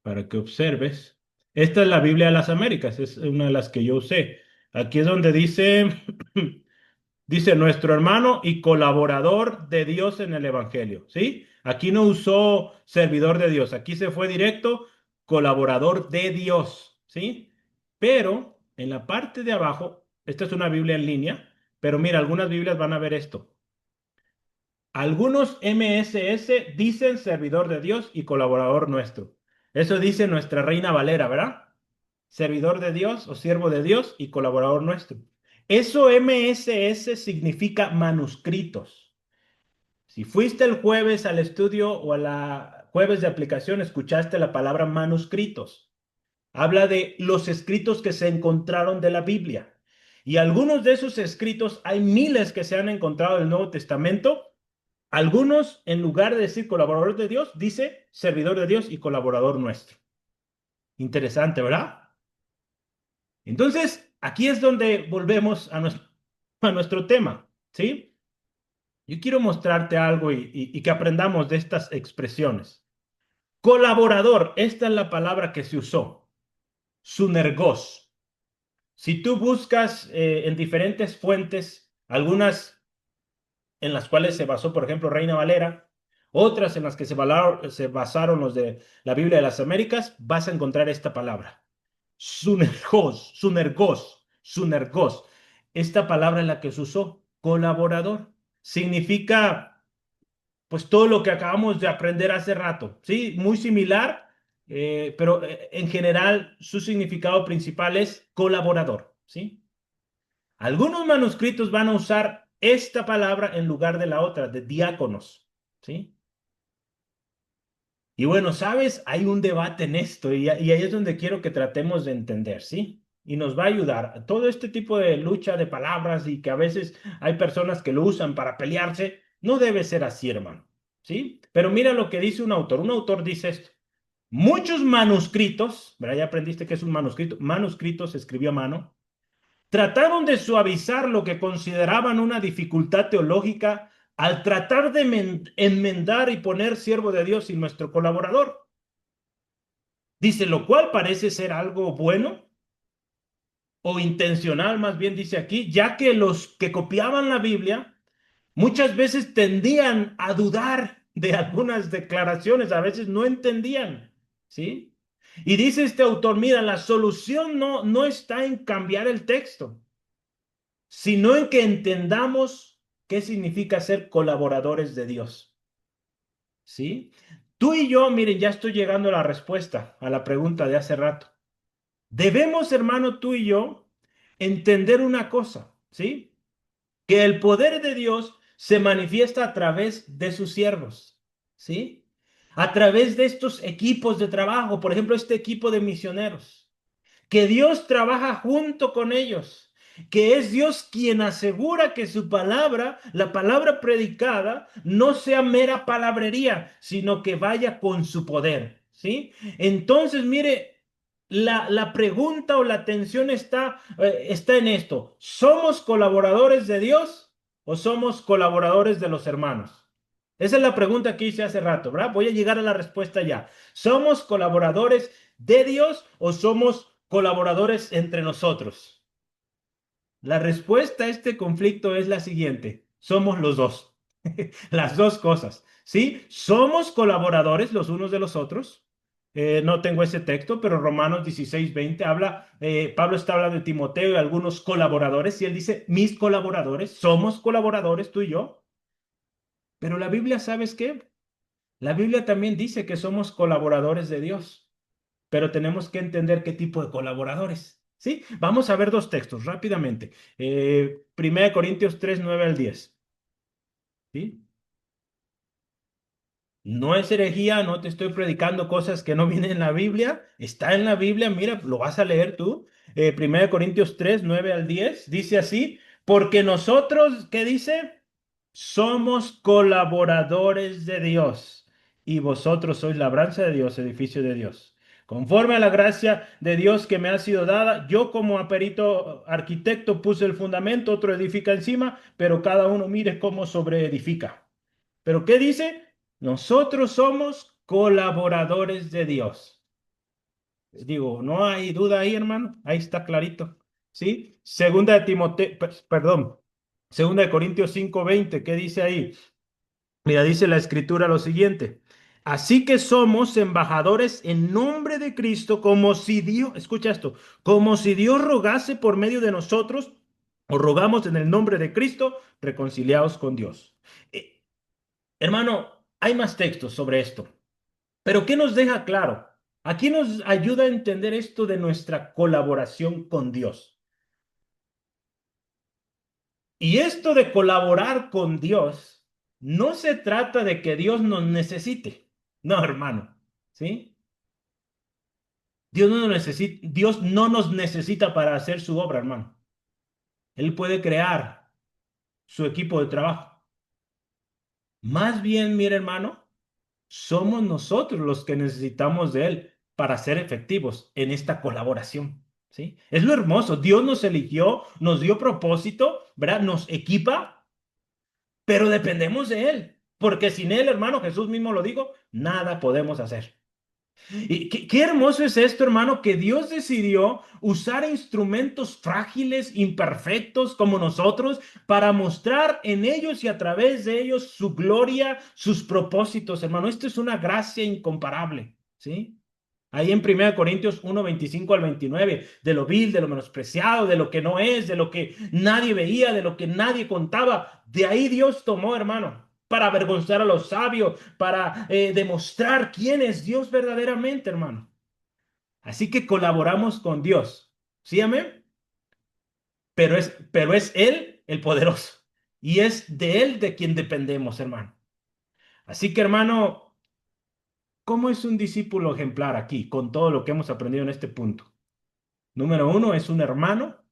para que observes. Esta es la Biblia de las Américas, es una de las que yo usé. Aquí es donde dice, dice nuestro hermano y colaborador de Dios en el Evangelio, ¿sí? Aquí no usó servidor de Dios, aquí se fue directo colaborador de Dios, ¿sí? Pero en la parte de abajo, esta es una Biblia en línea, pero mira, algunas Biblias van a ver esto. Algunos MSS dicen servidor de Dios y colaborador nuestro. Eso dice nuestra Reina Valera, ¿verdad? Servidor de Dios o siervo de Dios y colaborador nuestro. Eso MSS significa manuscritos. Si fuiste el jueves al estudio o a la jueves de aplicación, escuchaste la palabra manuscritos. Habla de los escritos que se encontraron de la Biblia. Y algunos de esos escritos, hay miles que se han encontrado en el Nuevo Testamento. Algunos, en lugar de decir colaborador de Dios, dice servidor de Dios y colaborador nuestro. Interesante, ¿verdad? Entonces, aquí es donde volvemos a nuestro tema, ¿sí? Yo quiero mostrarte algo y que aprendamos de estas expresiones. Colaborador, esta es la palabra que se usó. Sunergos. Si tú buscas en diferentes fuentes, algunas en las cuales se basó, por ejemplo, Reina Valera, otras en las que se basaron los de la Biblia de las Américas, vas a encontrar esta palabra. Sunergos, sunergos, sunergos. Esta palabra es la que se usó, colaborador. Significa, pues, todo lo que acabamos de aprender hace rato, ¿sí? Muy similar, pero en general su significado principal es colaborador, ¿sí? Algunos manuscritos van a usar esta palabra en lugar de la otra, de diáconos, ¿sí? Y bueno, sabes, hay un debate en esto y ahí es donde quiero que tratemos de entender, ¿sí? Y nos va a ayudar. Todo este tipo de lucha de palabras y que a veces hay personas que lo usan para pelearse, no debe ser así, hermano, ¿sí? Pero mira lo que dice un autor. Un autor dice esto. Muchos manuscritos, ¿verdad? Ya aprendiste que es un manuscrito. Manuscrito se escribió a mano. Trataron de suavizar lo que consideraban una dificultad teológica al tratar de enmendar y poner siervo de Dios y nuestro colaborador. Dice, lo cual parece ser algo bueno o intencional, más bien dice aquí, ya que los que copiaban la Biblia muchas veces tendían a dudar de algunas declaraciones, a veces no entendían, ¿sí? Y dice este autor, mira, la solución no está en cambiar el texto, sino en que entendamos qué significa ser colaboradores de Dios, ¿sí? Tú y yo, miren, ya estoy llegando a la respuesta a la pregunta de hace rato. Debemos, hermano, tú y yo, entender una cosa, ¿sí? Que el poder de Dios se manifiesta a través de sus siervos, ¿sí? A través de estos equipos de trabajo, por ejemplo, este equipo de misioneros, que Dios trabaja junto con ellos, que es Dios quien asegura que su palabra, la palabra predicada, no sea mera palabrería, sino que vaya con su poder, ¿sí? Entonces, mire, la pregunta o la atención está en esto. ¿Somos colaboradores de Dios o somos colaboradores de los hermanos? Esa es la pregunta que hice hace rato, ¿verdad? Voy a llegar a la respuesta ya. ¿Somos colaboradores de Dios o somos colaboradores entre nosotros? La respuesta a este conflicto es la siguiente. Somos los dos. Las dos cosas. ¿Sí? Somos colaboradores los unos de los otros. No tengo ese texto, pero Romanos 16:20 habla, Pablo está hablando de Timoteo y algunos colaboradores, y él dice, mis colaboradores, somos colaboradores tú y yo. Pero la Biblia, ¿sabes qué? La Biblia también dice que somos colaboradores de Dios, pero tenemos que entender qué tipo de colaboradores. ¿Sí? Vamos a ver dos textos rápidamente. 1 Corintios 3:9 al 10. ¿Sí? No es herejía, no te estoy predicando cosas que no vienen en la Biblia. Está en la Biblia, mira, lo vas a leer tú. 1 Corintios 3:9 al 10 dice así, porque nosotros, ¿qué dice? Somos colaboradores de Dios y vosotros sois labranza de Dios, edificio de Dios. Conforme a la gracia de Dios que me ha sido dada, yo como perito arquitecto puse el fundamento, otro edifica encima, pero cada uno mire cómo sobreedifica. ¿Pero qué dice? Nosotros somos colaboradores de Dios. Digo, no hay duda ahí, hermano. Ahí está clarito. ¿Sí? Segunda de Timoteo, perdón. Segunda de Corintios 5:20, ¿qué dice ahí? Mira, dice la escritura lo siguiente. Así que somos embajadores en nombre de Cristo, como si Dios, escucha esto, como si Dios rogase por medio de nosotros, o rogamos en el nombre de Cristo, reconciliados con Dios. Eh, Hermano, hay más textos sobre esto, pero ¿qué nos deja claro? Aquí nos ayuda a entender esto de nuestra colaboración con Dios. Y esto de colaborar con Dios, no se trata de que Dios nos necesite. No, hermano, ¿sí? Dios no nos necesita para hacer su obra, hermano. Él puede crear su equipo de trabajo. Más bien, mire, hermano, somos nosotros los que necesitamos de Él para ser efectivos en esta colaboración, ¿sí? Es lo hermoso. Dios nos eligió, nos dio propósito, ¿verdad? Nos equipa, pero dependemos de Él. Porque sin Él, hermano, Jesús mismo lo dijo, nada podemos hacer. Y qué hermoso es esto, hermano, que Dios decidió usar instrumentos frágiles, imperfectos como nosotros, para mostrar en ellos y a través de ellos su gloria, sus propósitos, hermano. Esto es una gracia incomparable, ¿sí? Ahí en 1 Corintios 1, 25 al 29, de lo vil, de lo menospreciado, de lo que no es, de lo que nadie veía, de lo que nadie contaba. De ahí Dios tomó, hermano, para avergonzar a los sabios, para demostrar quién es Dios verdaderamente, hermano. Así que colaboramos con Dios. ¿Sí, amén? Pero es Él el poderoso. Y es de Él de quien dependemos, hermano. Así que, hermano, ¿cómo es un discípulo ejemplar aquí con todo lo que hemos aprendido en este punto? Número uno, es un hermano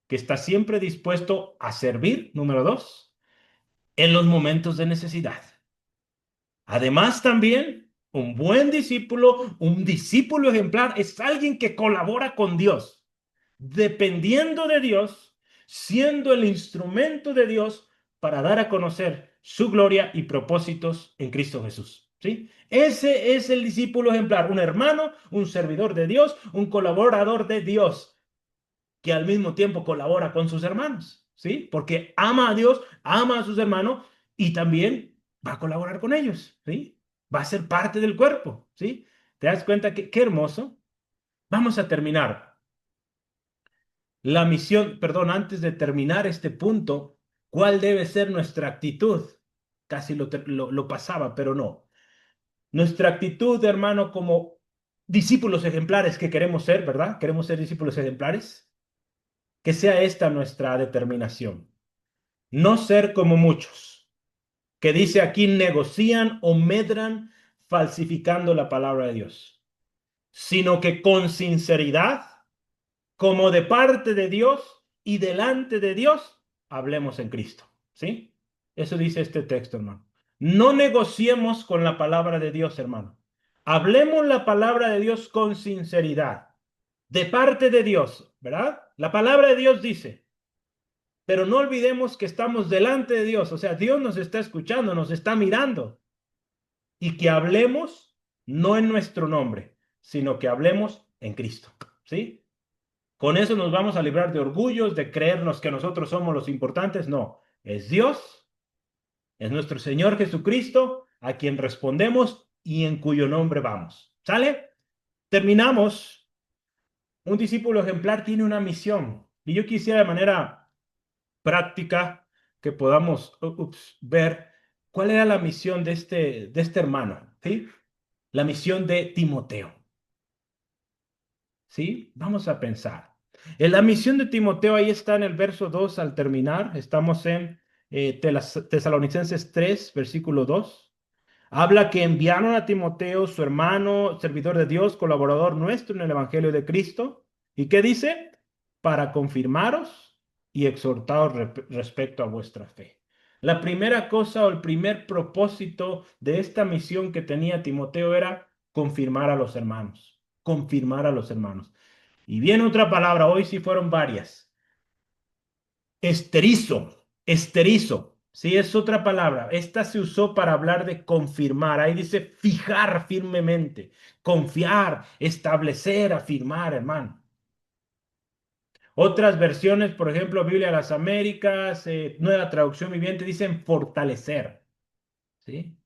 que está siempre dispuesto a servir. Número dos, en los momentos de necesidad. Además, también, un buen discípulo, un discípulo ejemplar, es alguien que colabora con Dios, dependiendo de Dios, siendo el instrumento de Dios para dar a conocer su gloria y propósitos en Cristo Jesús. ¿Sí? Ese es el discípulo ejemplar, un hermano, un servidor de Dios, un colaborador de Dios que al mismo tiempo colabora con sus hermanos, ¿sí? Porque ama a Dios, ama a sus hermanos y también va a colaborar con ellos, ¿sí? Va a ser parte del cuerpo, ¿sí? ¿Te das cuenta que qué hermoso? Vamos a terminar. La misión, perdón, antes de terminar este punto, ¿cuál debe ser nuestra actitud? Casi lo pasaba, pero no. Nuestra actitud, hermano, como discípulos ejemplares que queremos ser, ¿verdad? Queremos ser discípulos ejemplares. Que sea esta nuestra determinación. No ser como muchos, que dice aquí negocian o medran falsificando la palabra de Dios, sino que con sinceridad, como de parte de Dios y delante de Dios, hablemos en Cristo. ¿Sí? Eso dice este texto, hermano. No negociemos con la palabra de Dios, hermano. Hablemos la palabra de Dios con sinceridad, de parte de Dios, ¿verdad? La palabra de Dios dice, pero no olvidemos que estamos delante de Dios, o sea, Dios nos está escuchando, nos está mirando y que hablemos no en nuestro nombre, sino que hablemos en Cristo, ¿sí? Con eso nos vamos a librar de orgullos, de creernos que nosotros somos los importantes, no, es Dios, es nuestro Señor Jesucristo a quien respondemos y en cuyo nombre vamos. ¿Sale? Terminamos. Un discípulo ejemplar tiene una misión y yo quisiera de manera práctica que podamos ver cuál era la misión de este hermano, ¿sí? La misión de Timoteo, ¿sí? Vamos a pensar. En la misión de Timoteo, ahí está en el verso 2 al terminar, estamos en Tesalonicenses 3, versículo 2. Habla que enviaron a Timoteo, su hermano, servidor de Dios, colaborador nuestro en el Evangelio de Cristo. ¿Y qué dice? Para confirmaros y exhortaros respecto a vuestra fe. La primera cosa o el primer propósito de esta misión que tenía Timoteo era confirmar a los hermanos, confirmar a los hermanos. Y viene otra palabra, hoy sí fueron varias. Esterizo, sí, es otra palabra. Esta se usó para hablar de confirmar. Ahí dice fijar firmemente, confiar, establecer, afirmar, hermano. Otras versiones, por ejemplo, Biblia de las Américas, Nueva Traducción Viviente, dicen fortalecer, ¿sí?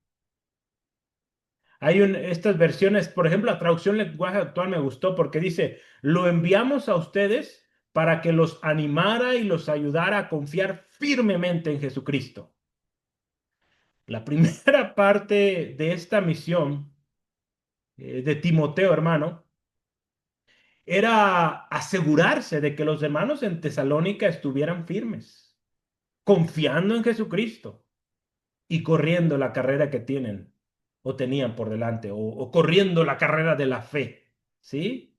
Estas versiones, por ejemplo, la traducción lenguaje actual me gustó porque dice, lo enviamos a ustedes para que los animara y los ayudara a confiar firmemente en Jesucristo. La primera parte de esta misión de Timoteo, hermano, era asegurarse de que los hermanos en Tesalónica estuvieran firmes, confiando en Jesucristo y corriendo la carrera que tienen o tenían por delante, o corriendo la carrera de la fe, ¿sí?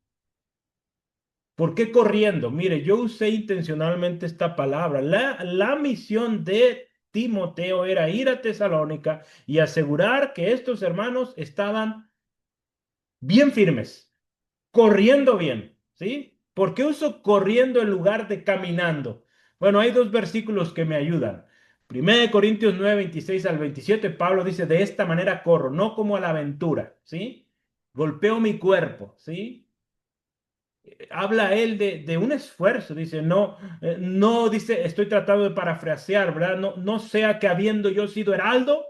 ¿Por qué corriendo? Mire, yo usé intencionalmente esta palabra. La misión de Timoteo era ir a Tesalónica y asegurar que estos hermanos estaban bien firmes, corriendo bien, ¿sí? ¿Por qué uso corriendo en lugar de caminando? Bueno, hay dos versículos que me ayudan. 1 Corintios 9, 26 al 27, Pablo dice, de esta manera corro, no como a la aventura, ¿sí? golpeo mi cuerpo, ¿sí? Habla él de un esfuerzo, dice, no, no, dice, estoy tratando de parafrasear, ¿verdad? No, no sea que habiendo yo sido heraldo,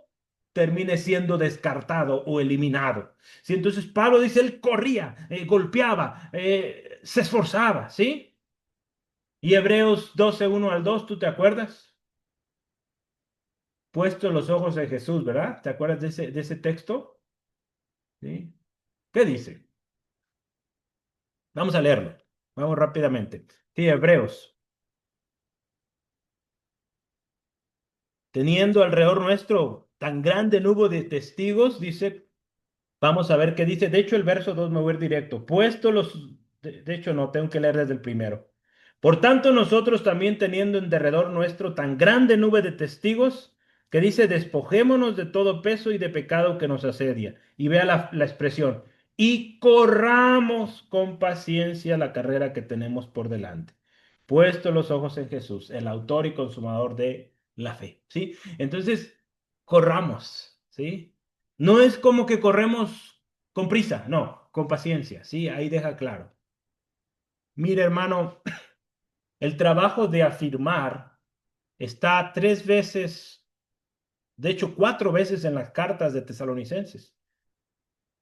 termine siendo descartado o eliminado. ¿Sí? Entonces Pablo dice, él corría, golpeaba, se esforzaba, ¿sí? Y Hebreos 12, 1 al 2, ¿tú te acuerdas? Puesto los ojos en Jesús, ¿verdad? ¿Te acuerdas de ese texto? ¿Sí? ¿Qué dice? Vamos a leerlo. Vamos rápidamente. Sí, Hebreos. Teniendo alrededor nuestro tan grande nube de testigos, dice, vamos a ver qué dice. De hecho, el verso 2 me voy a ir directo. De hecho, no, tengo que leer desde el primero. Por tanto, nosotros también teniendo en derredor nuestro tan grande nube de testigos, que dice, despojémonos de todo peso y de pecado que nos asedia. Y vea la expresión. Y corramos con paciencia la carrera que tenemos por delante. Puesto los ojos en Jesús, el autor y consumador de la fe. ¿Sí? Entonces, corramos. ¿Sí? No es como que corremos con prisa, no, con paciencia, sí, ahí deja claro. Mire, hermano, el trabajo de afirmar está 3 veces, de hecho 4 veces en las cartas de Tesalonicenses.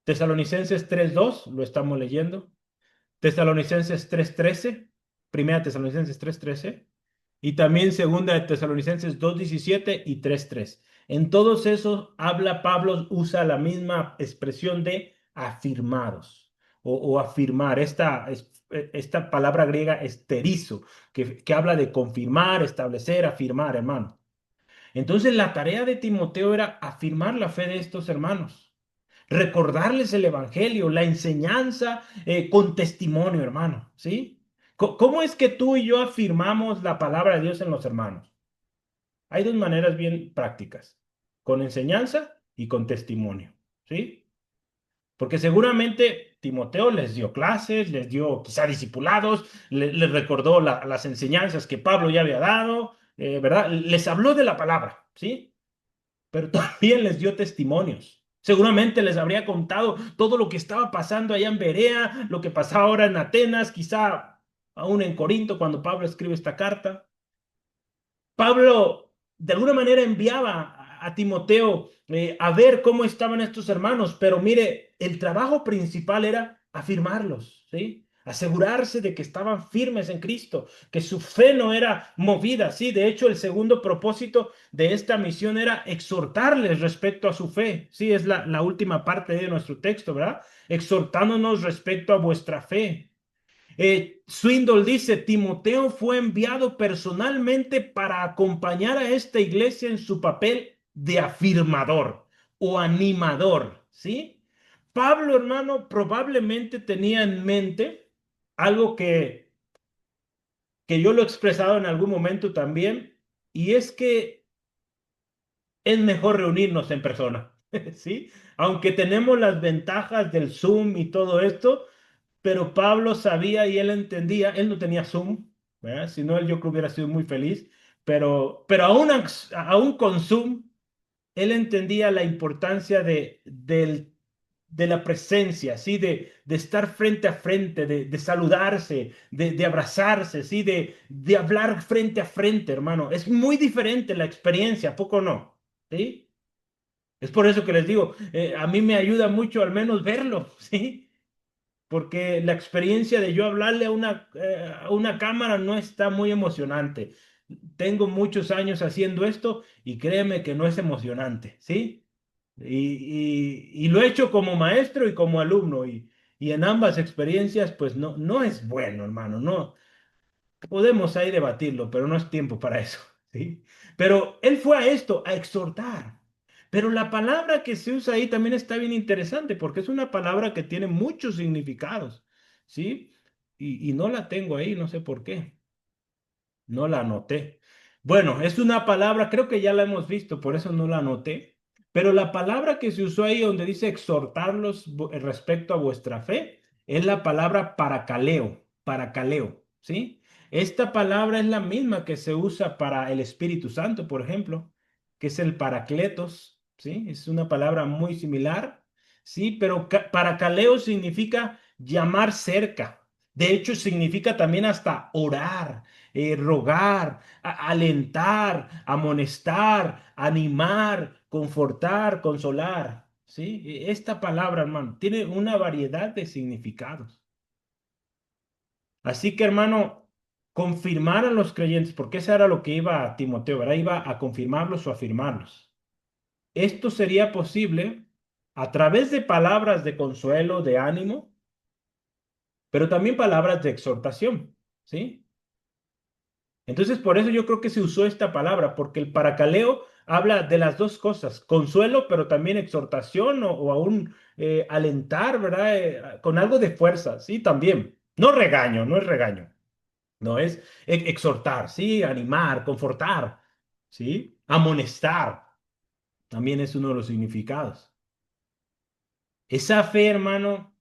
Tesalonicenses 3:2 lo estamos leyendo. Tesalonicenses 3:13, Primera Tesalonicenses 3:13 y también Segunda de Tesalonicenses 2:17 y 3:3. En todos esos habla Pablo, usa la misma expresión de afirmados o afirmar, esta palabra griega esterizo, que habla de confirmar, establecer, afirmar, hermano. Entonces la tarea de Timoteo era afirmar la fe de estos hermanos, recordarles el evangelio, la enseñanza con testimonio, hermano, ¿sí? ¿Cómo es que tú y yo afirmamos la palabra de Dios en los hermanos? Hay dos maneras bien prácticas, con enseñanza y con testimonio, ¿sí? Porque seguramente Timoteo les dio clases, les dio quizá discipulados, les recordó las enseñanzas que Pablo ya había dado, ¿verdad? Les habló de la palabra, ¿sí? Pero también les dio testimonios. Seguramente les habría contado todo lo que estaba pasando allá en Berea, lo que pasaba ahora en Atenas, quizá aún en Corinto cuando Pablo escribe esta carta. Pablo de alguna manera enviaba a Timoteo a ver cómo estaban estos hermanos, pero mire, el trabajo principal era afirmarlos, ¿sí? Asegurarse de que estaban firmes en Cristo, que su fe no era movida, ¿sí? De hecho, el segundo propósito de esta misión era exhortarles respecto a su fe, ¿sí? Es la última parte de nuestro texto, ¿verdad? Exhortándonos respecto a vuestra fe. Swindoll dice, Timoteo fue enviado personalmente para acompañar a esta iglesia en su papel de afirmador o animador, ¿sí? Pablo, hermano, probablemente tenía en mente algo que yo lo he expresado en algún momento también, y es que es mejor reunirnos en persona, ¿sí? Aunque tenemos las ventajas del Zoom y todo esto, pero Pablo sabía y él entendía, él no tenía Zoom, ¿verdad? Si no, él yo creo que hubiera sido muy feliz, pero aún con Zoom, él entendía la importancia de la presencia, ¿sí? De estar frente a frente, de saludarse, de abrazarse, ¿sí? De hablar frente a frente, hermano. Es muy diferente la experiencia, ¿a poco no? ¿Sí? Es por eso que les digo, a mí me ayuda mucho al menos verlo, ¿sí? Porque la experiencia de yo hablarle a una cámara no está muy emocionante. Tengo muchos años haciendo esto y créeme que no es emocionante, ¿sí? Y lo he hecho como maestro y como alumno y en ambas experiencias pues no, no es bueno, hermano, no. Podemos ahí debatirlo, pero no es tiempo para eso, ¿sí? Pero él fue a esto, a exhortar. Pero la palabra que se usa ahí también está bien interesante porque es una palabra que tiene muchos significados, ¿sí? Y no la tengo ahí, no sé por qué. No la anoté. Bueno, es una palabra, creo que ya la hemos visto, por eso no la anoté. Pero la palabra que se usó ahí donde dice exhortarlos respecto a vuestra fe es la palabra paracaleo, ¿sí? Esta palabra es la misma que se usa para el Espíritu Santo, por ejemplo, que es el paracletos, ¿sí? Es una palabra muy similar. Sí, pero parakaleo significa llamar cerca. De hecho, significa también hasta orar, rogar, alentar, amonestar, animar, confortar, consolar. ¿Sí? Esta palabra, hermano, tiene una variedad de significados. Así que, hermano, confirmar a los creyentes, porque eso era lo que iba a Timoteo, ¿verdad? Iba a confirmarlos o afirmarlos. Esto sería posible a través de palabras de consuelo, de ánimo, pero también palabras de exhortación, ¿sí? Entonces, por eso yo creo que se usó esta palabra, porque el paracaleo habla de las dos cosas, consuelo, pero también exhortación o aún alentar, ¿verdad? Con algo de fuerza, ¿sí? También. No regaño, no es regaño, no es exhortar, ¿sí? Animar, confortar, ¿sí? Amonestar, también es uno de los significados. Esa fe, hermano,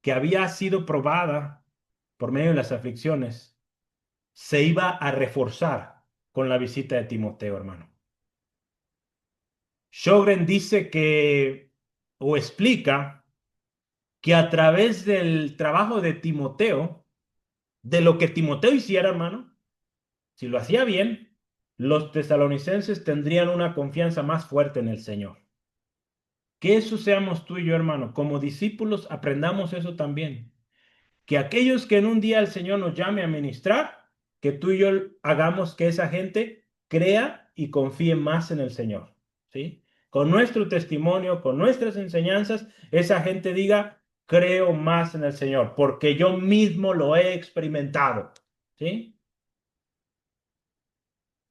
que había sido probada por medio de las aflicciones, se iba a reforzar con la visita de Timoteo, hermano. Sjogren dice que, o explica, que a través del trabajo de Timoteo, de lo que Timoteo hiciera, hermano, si lo hacía bien, los tesalonicenses tendrían una confianza más fuerte en el Señor. Que eso seamos tú y yo, hermano. Como discípulos, aprendamos eso también. Que aquellos que en un día el Señor nos llame a ministrar, que tú y yo hagamos que esa gente crea y confíe más en el Señor, ¿sí? Con nuestro testimonio, con nuestras enseñanzas, esa gente diga, creo más en el Señor, porque yo mismo lo he experimentado, ¿sí?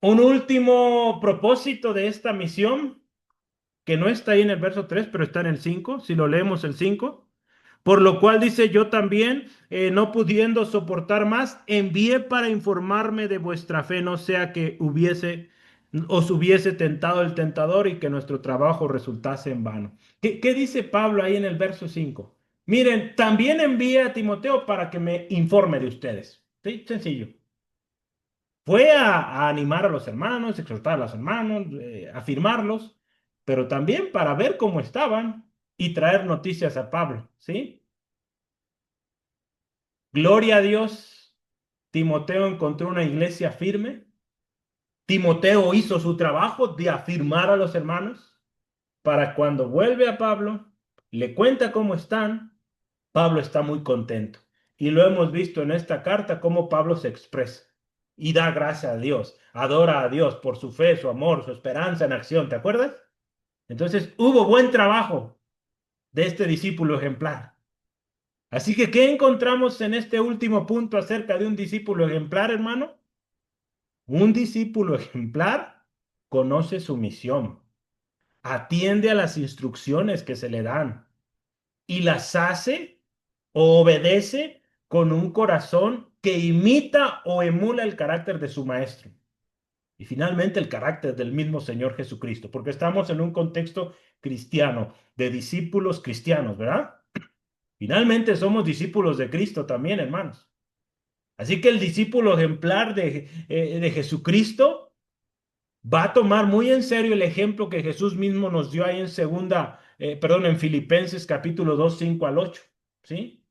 Un último propósito de esta misión, que no está ahí en el verso 3 pero está en el 5 si lo leemos el 5. Por lo cual dice yo también, no pudiendo soportar más, envié para informarme de vuestra fe, no sea que os hubiese tentado el tentador y que nuestro trabajo resultase en vano. ¿Qué dice Pablo ahí en el verso 5? Miren, también envié a Timoteo para que me informe de ustedes. ¿Sí? Sencillo. Fue a animar a los hermanos, exhortar a los hermanos, afirmarlos, pero también para ver cómo estaban y traer noticias a Pablo, ¿sí? Gloria a Dios, Timoteo encontró una iglesia firme. Timoteo hizo su trabajo de afirmar a los hermanos para cuando vuelve a Pablo, le cuenta cómo están, Pablo está muy contento. Y lo hemos visto en esta carta cómo Pablo se expresa y da gracias a Dios, adora a Dios por su fe, su amor, su esperanza en acción, ¿te acuerdas? Entonces hubo buen trabajo de este discípulo ejemplar. Así que, ¿qué encontramos en este último punto acerca de un discípulo ejemplar, hermano? Un discípulo ejemplar conoce su misión, atiende a las instrucciones que se le dan y las hace o obedece con un corazón que imita o emula el carácter de su maestro. Y finalmente el carácter del mismo Señor Jesucristo, porque estamos en un contexto cristiano, de discípulos cristianos, ¿verdad? Finalmente somos discípulos de Cristo también, hermanos. Así que el discípulo ejemplar de Jesucristo va a tomar muy en serio el ejemplo que Jesús mismo nos dio ahí en en Filipenses capítulo 2 5 al 8, ¿sí?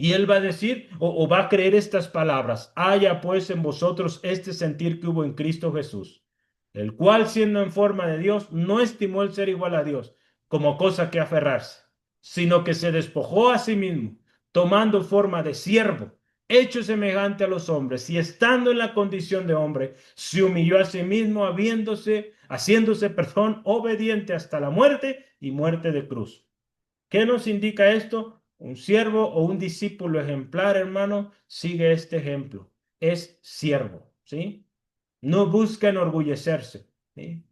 Y él va a decir o va a creer estas palabras, haya pues en vosotros este sentir que hubo en Cristo Jesús, el cual siendo en forma de Dios, no estimó el ser igual a Dios como cosa que aferrarse, sino que se despojó a sí mismo, tomando forma de siervo, hecho semejante a los hombres, y estando en la condición de hombre, se humilló a sí mismo, haciéndose, obediente hasta la muerte y muerte de cruz. ¿Qué nos indica esto? Un siervo o un discípulo ejemplar, hermano, sigue este ejemplo. Es siervo, ¿sí? No busca enorgullecerse, ¿sí?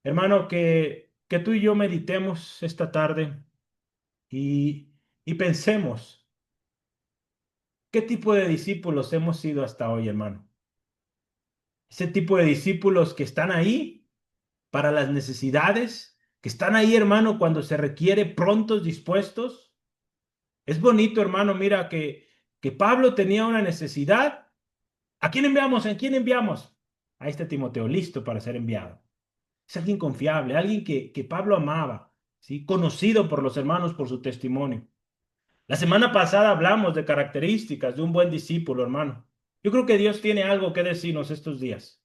Hermano, que tú y yo meditemos esta tarde y, y pensemos, ¿qué tipo de discípulos hemos sido hasta hoy, hermano? Ese tipo de discípulos que están ahí para las necesidades, que están ahí, hermano, cuando se requiere, prontos, dispuestos. Es bonito, hermano, mira que Pablo tenía una necesidad. ¿A quién enviamos? ¿A quién enviamos? A este Timoteo, listo para ser enviado. Es alguien confiable, alguien que Pablo amaba. ¿sí? Conocido por los hermanos por su testimonio. La semana pasada hablamos de características de un buen discípulo, hermano. Yo creo que Dios tiene algo que decirnos estos días.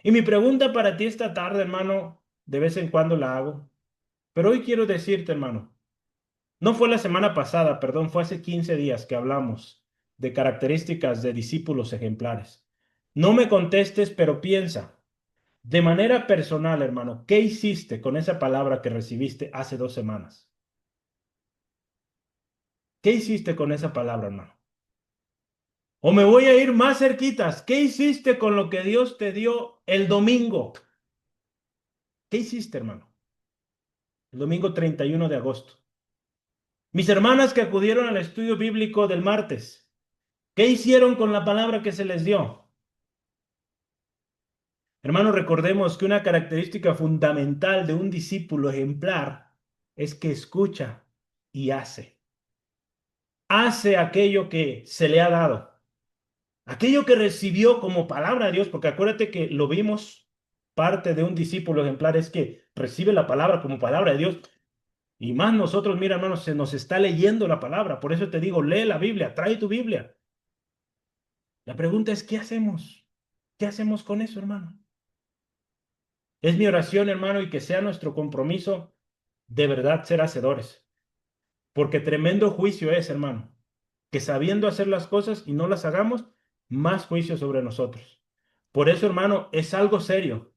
Y mi pregunta para ti esta tarde, hermano, de vez en cuando la hago, pero hoy quiero decirte, hermano, no fue la semana pasada, perdón, fue hace 15 días que hablamos de características de discípulos ejemplares. No me contestes, pero piensa, de manera personal, hermano, ¿qué hiciste con esa palabra que recibiste hace 2 semanas? ¿Qué hiciste con esa palabra, hermano? O me voy a ir más cerquitas. ¿Qué hiciste con lo que Dios te dio el domingo? ¿Qué hiciste, hermano? El domingo 31 de agosto. Mis hermanas que acudieron al estudio bíblico del martes, ¿qué hicieron con la palabra que se les dio? Hermano, recordemos que una característica fundamental de un discípulo ejemplar es que escucha y hace. Hace aquello que se le ha dado, aquello que recibió como palabra de Dios, porque acuérdate que lo vimos, parte de un discípulo ejemplar es que recibe la palabra como palabra de Dios. Y más nosotros, mira, hermanos, se nos está leyendo la palabra. Por eso te digo, lee la Biblia, trae tu Biblia. La pregunta es, ¿qué hacemos? ¿Qué hacemos con eso, hermano? Es mi oración, hermano, y que sea nuestro compromiso de verdad ser hacedores. Porque tremendo juicio es, hermano, que sabiendo hacer las cosas y no las hagamos, más juicio sobre nosotros. Por eso, hermano, es algo serio.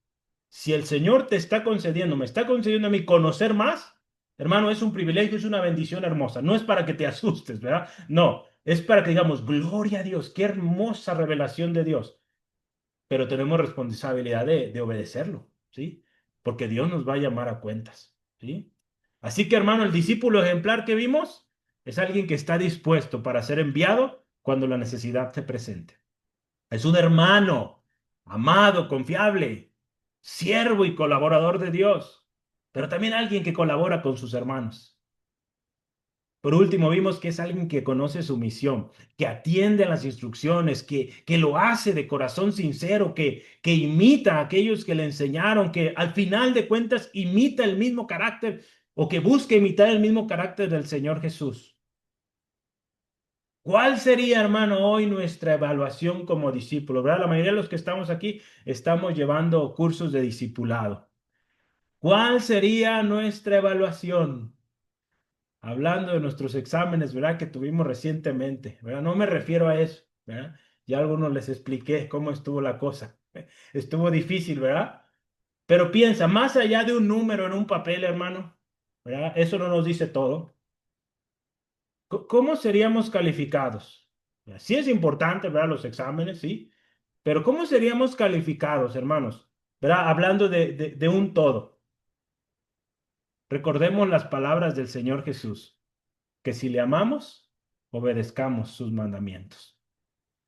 Si el Señor te está concediendo, me está concediendo a mí conocer más, hermano, es un privilegio, es una bendición hermosa. No es para que te asustes, ¿verdad? No, es para que digamos, gloria a Dios, qué hermosa revelación de Dios. Pero tenemos responsabilidad de obedecerlo, ¿sí? Porque Dios nos va a llamar a cuentas, ¿sí? Así que, hermano, el discípulo ejemplar que vimos es alguien que está dispuesto para ser enviado cuando la necesidad se presente. Es un hermano amado, confiable, siervo y colaborador de Dios, pero también alguien que colabora con sus hermanos. Por último, vimos que es alguien que conoce su misión, que atiende a las instrucciones, que lo hace de corazón sincero, que imita a aquellos que le enseñaron, que al final de cuentas imita el mismo carácter o que busca imitar el mismo carácter del Señor Jesús. ¿Cuál sería, hermano, hoy nuestra evaluación como discípulo? ¿Verdad? La mayoría de los que estamos aquí estamos llevando cursos de discipulado. ¿Cuál sería nuestra evaluación? Hablando de nuestros exámenes, ¿verdad? Que tuvimos recientemente, ¿verdad? No me refiero a eso, ¿verdad? Ya a algunos les expliqué cómo estuvo la cosa. Estuvo difícil, ¿verdad? Pero piensa, más allá de un número en un papel, hermano, ¿verdad? Eso no nos dice todo. ¿Cómo seríamos calificados? Sí es importante, ¿verdad? Los exámenes, sí. Pero ¿cómo seríamos calificados, hermanos? ¿Verdad? Hablando de un todo. Recordemos las palabras del Señor Jesús, que si le amamos, obedezcamos sus mandamientos.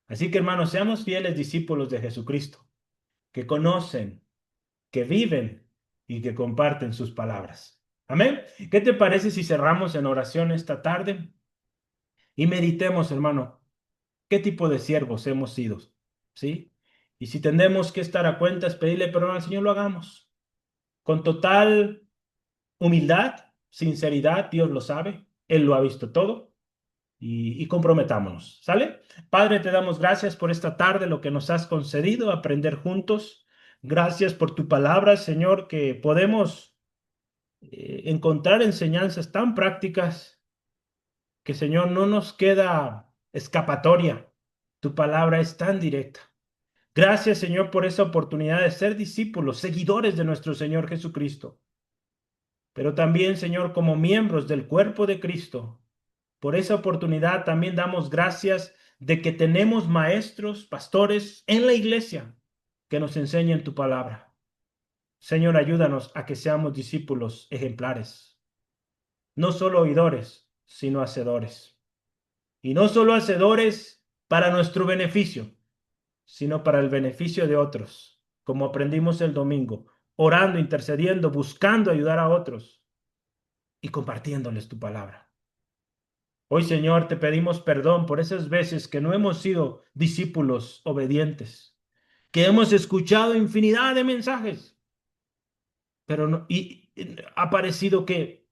Así que, hermanos, seamos fieles discípulos de Jesucristo, que conocen, que viven y que comparten sus palabras. Amén. ¿Qué te parece si cerramos en oración esta tarde y meditemos, hermano, qué tipo de siervos hemos sido? ¿Sí? Y si tenemos que estar a cuentas, pedirle perdón al Señor, lo hagamos. Con total humildad, sinceridad, Dios lo sabe, Él lo ha visto todo y comprometámonos. ¿Sale? Padre, te damos gracias por esta tarde, lo que nos has concedido, aprender juntos. Gracias por tu palabra, Señor, que podemos encontrar enseñanzas tan prácticas que, Señor, no nos queda escapatoria. Tu palabra es tan directa. Gracias, Señor, por esa oportunidad de ser discípulos, seguidores de nuestro Señor Jesucristo, pero también, Señor, como miembros del cuerpo de Cristo. Por esa oportunidad también damos gracias de que tenemos maestros, pastores en la iglesia que nos enseñen tu palabra. Señor, ayúdanos a que seamos discípulos ejemplares, no solo oidores, sino hacedores. Y no solo hacedores para nuestro beneficio, sino para el beneficio de otros, como aprendimos el domingo, orando, intercediendo, buscando ayudar a otros y compartiéndoles tu palabra. Hoy, Señor, te pedimos perdón por esas veces que no hemos sido discípulos obedientes, que hemos escuchado infinidad de mensajes, pero no, y ha parecido que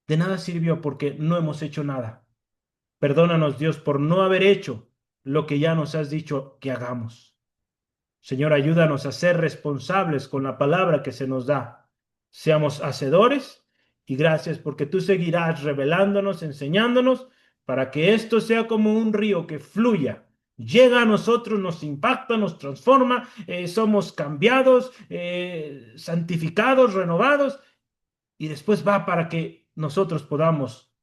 De nada sirvió porque no hemos hecho nada. Perdónanos, Dios, por no haber hecho lo que ya nos has dicho que hagamos. Señor, ayúdanos a ser responsables con la palabra que se nos da. Seamos hacedores y gracias porque tú seguirás revelándonos, enseñándonos para que esto sea como un río que fluya. Llega a nosotros, nos impacta, nos transforma, somos cambiados, santificados, renovados y después va para que nosotros podamos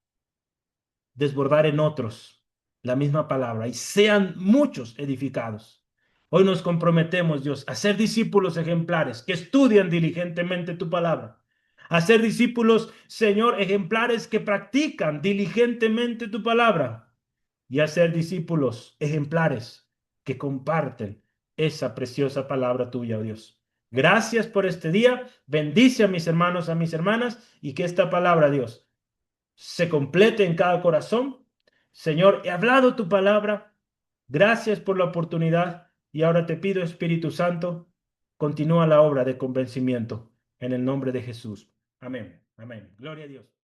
desbordar en otros la misma palabra y sean muchos edificados. Hoy nos comprometemos, Dios, a ser discípulos ejemplares que estudian diligentemente tu palabra, a ser discípulos, Señor, ejemplares que practican diligentemente tu palabra y a ser discípulos ejemplares que comparten esa preciosa palabra tuya, oh Dios. Gracias por este día. Bendice a mis hermanos, a mis hermanas y que esta palabra, Dios, se complete en cada corazón. Señor, he hablado tu palabra. Gracias por la oportunidad y ahora te pido, Espíritu Santo, continúa la obra de convencimiento en el nombre de Jesús. Amén. Amén. Gloria a Dios.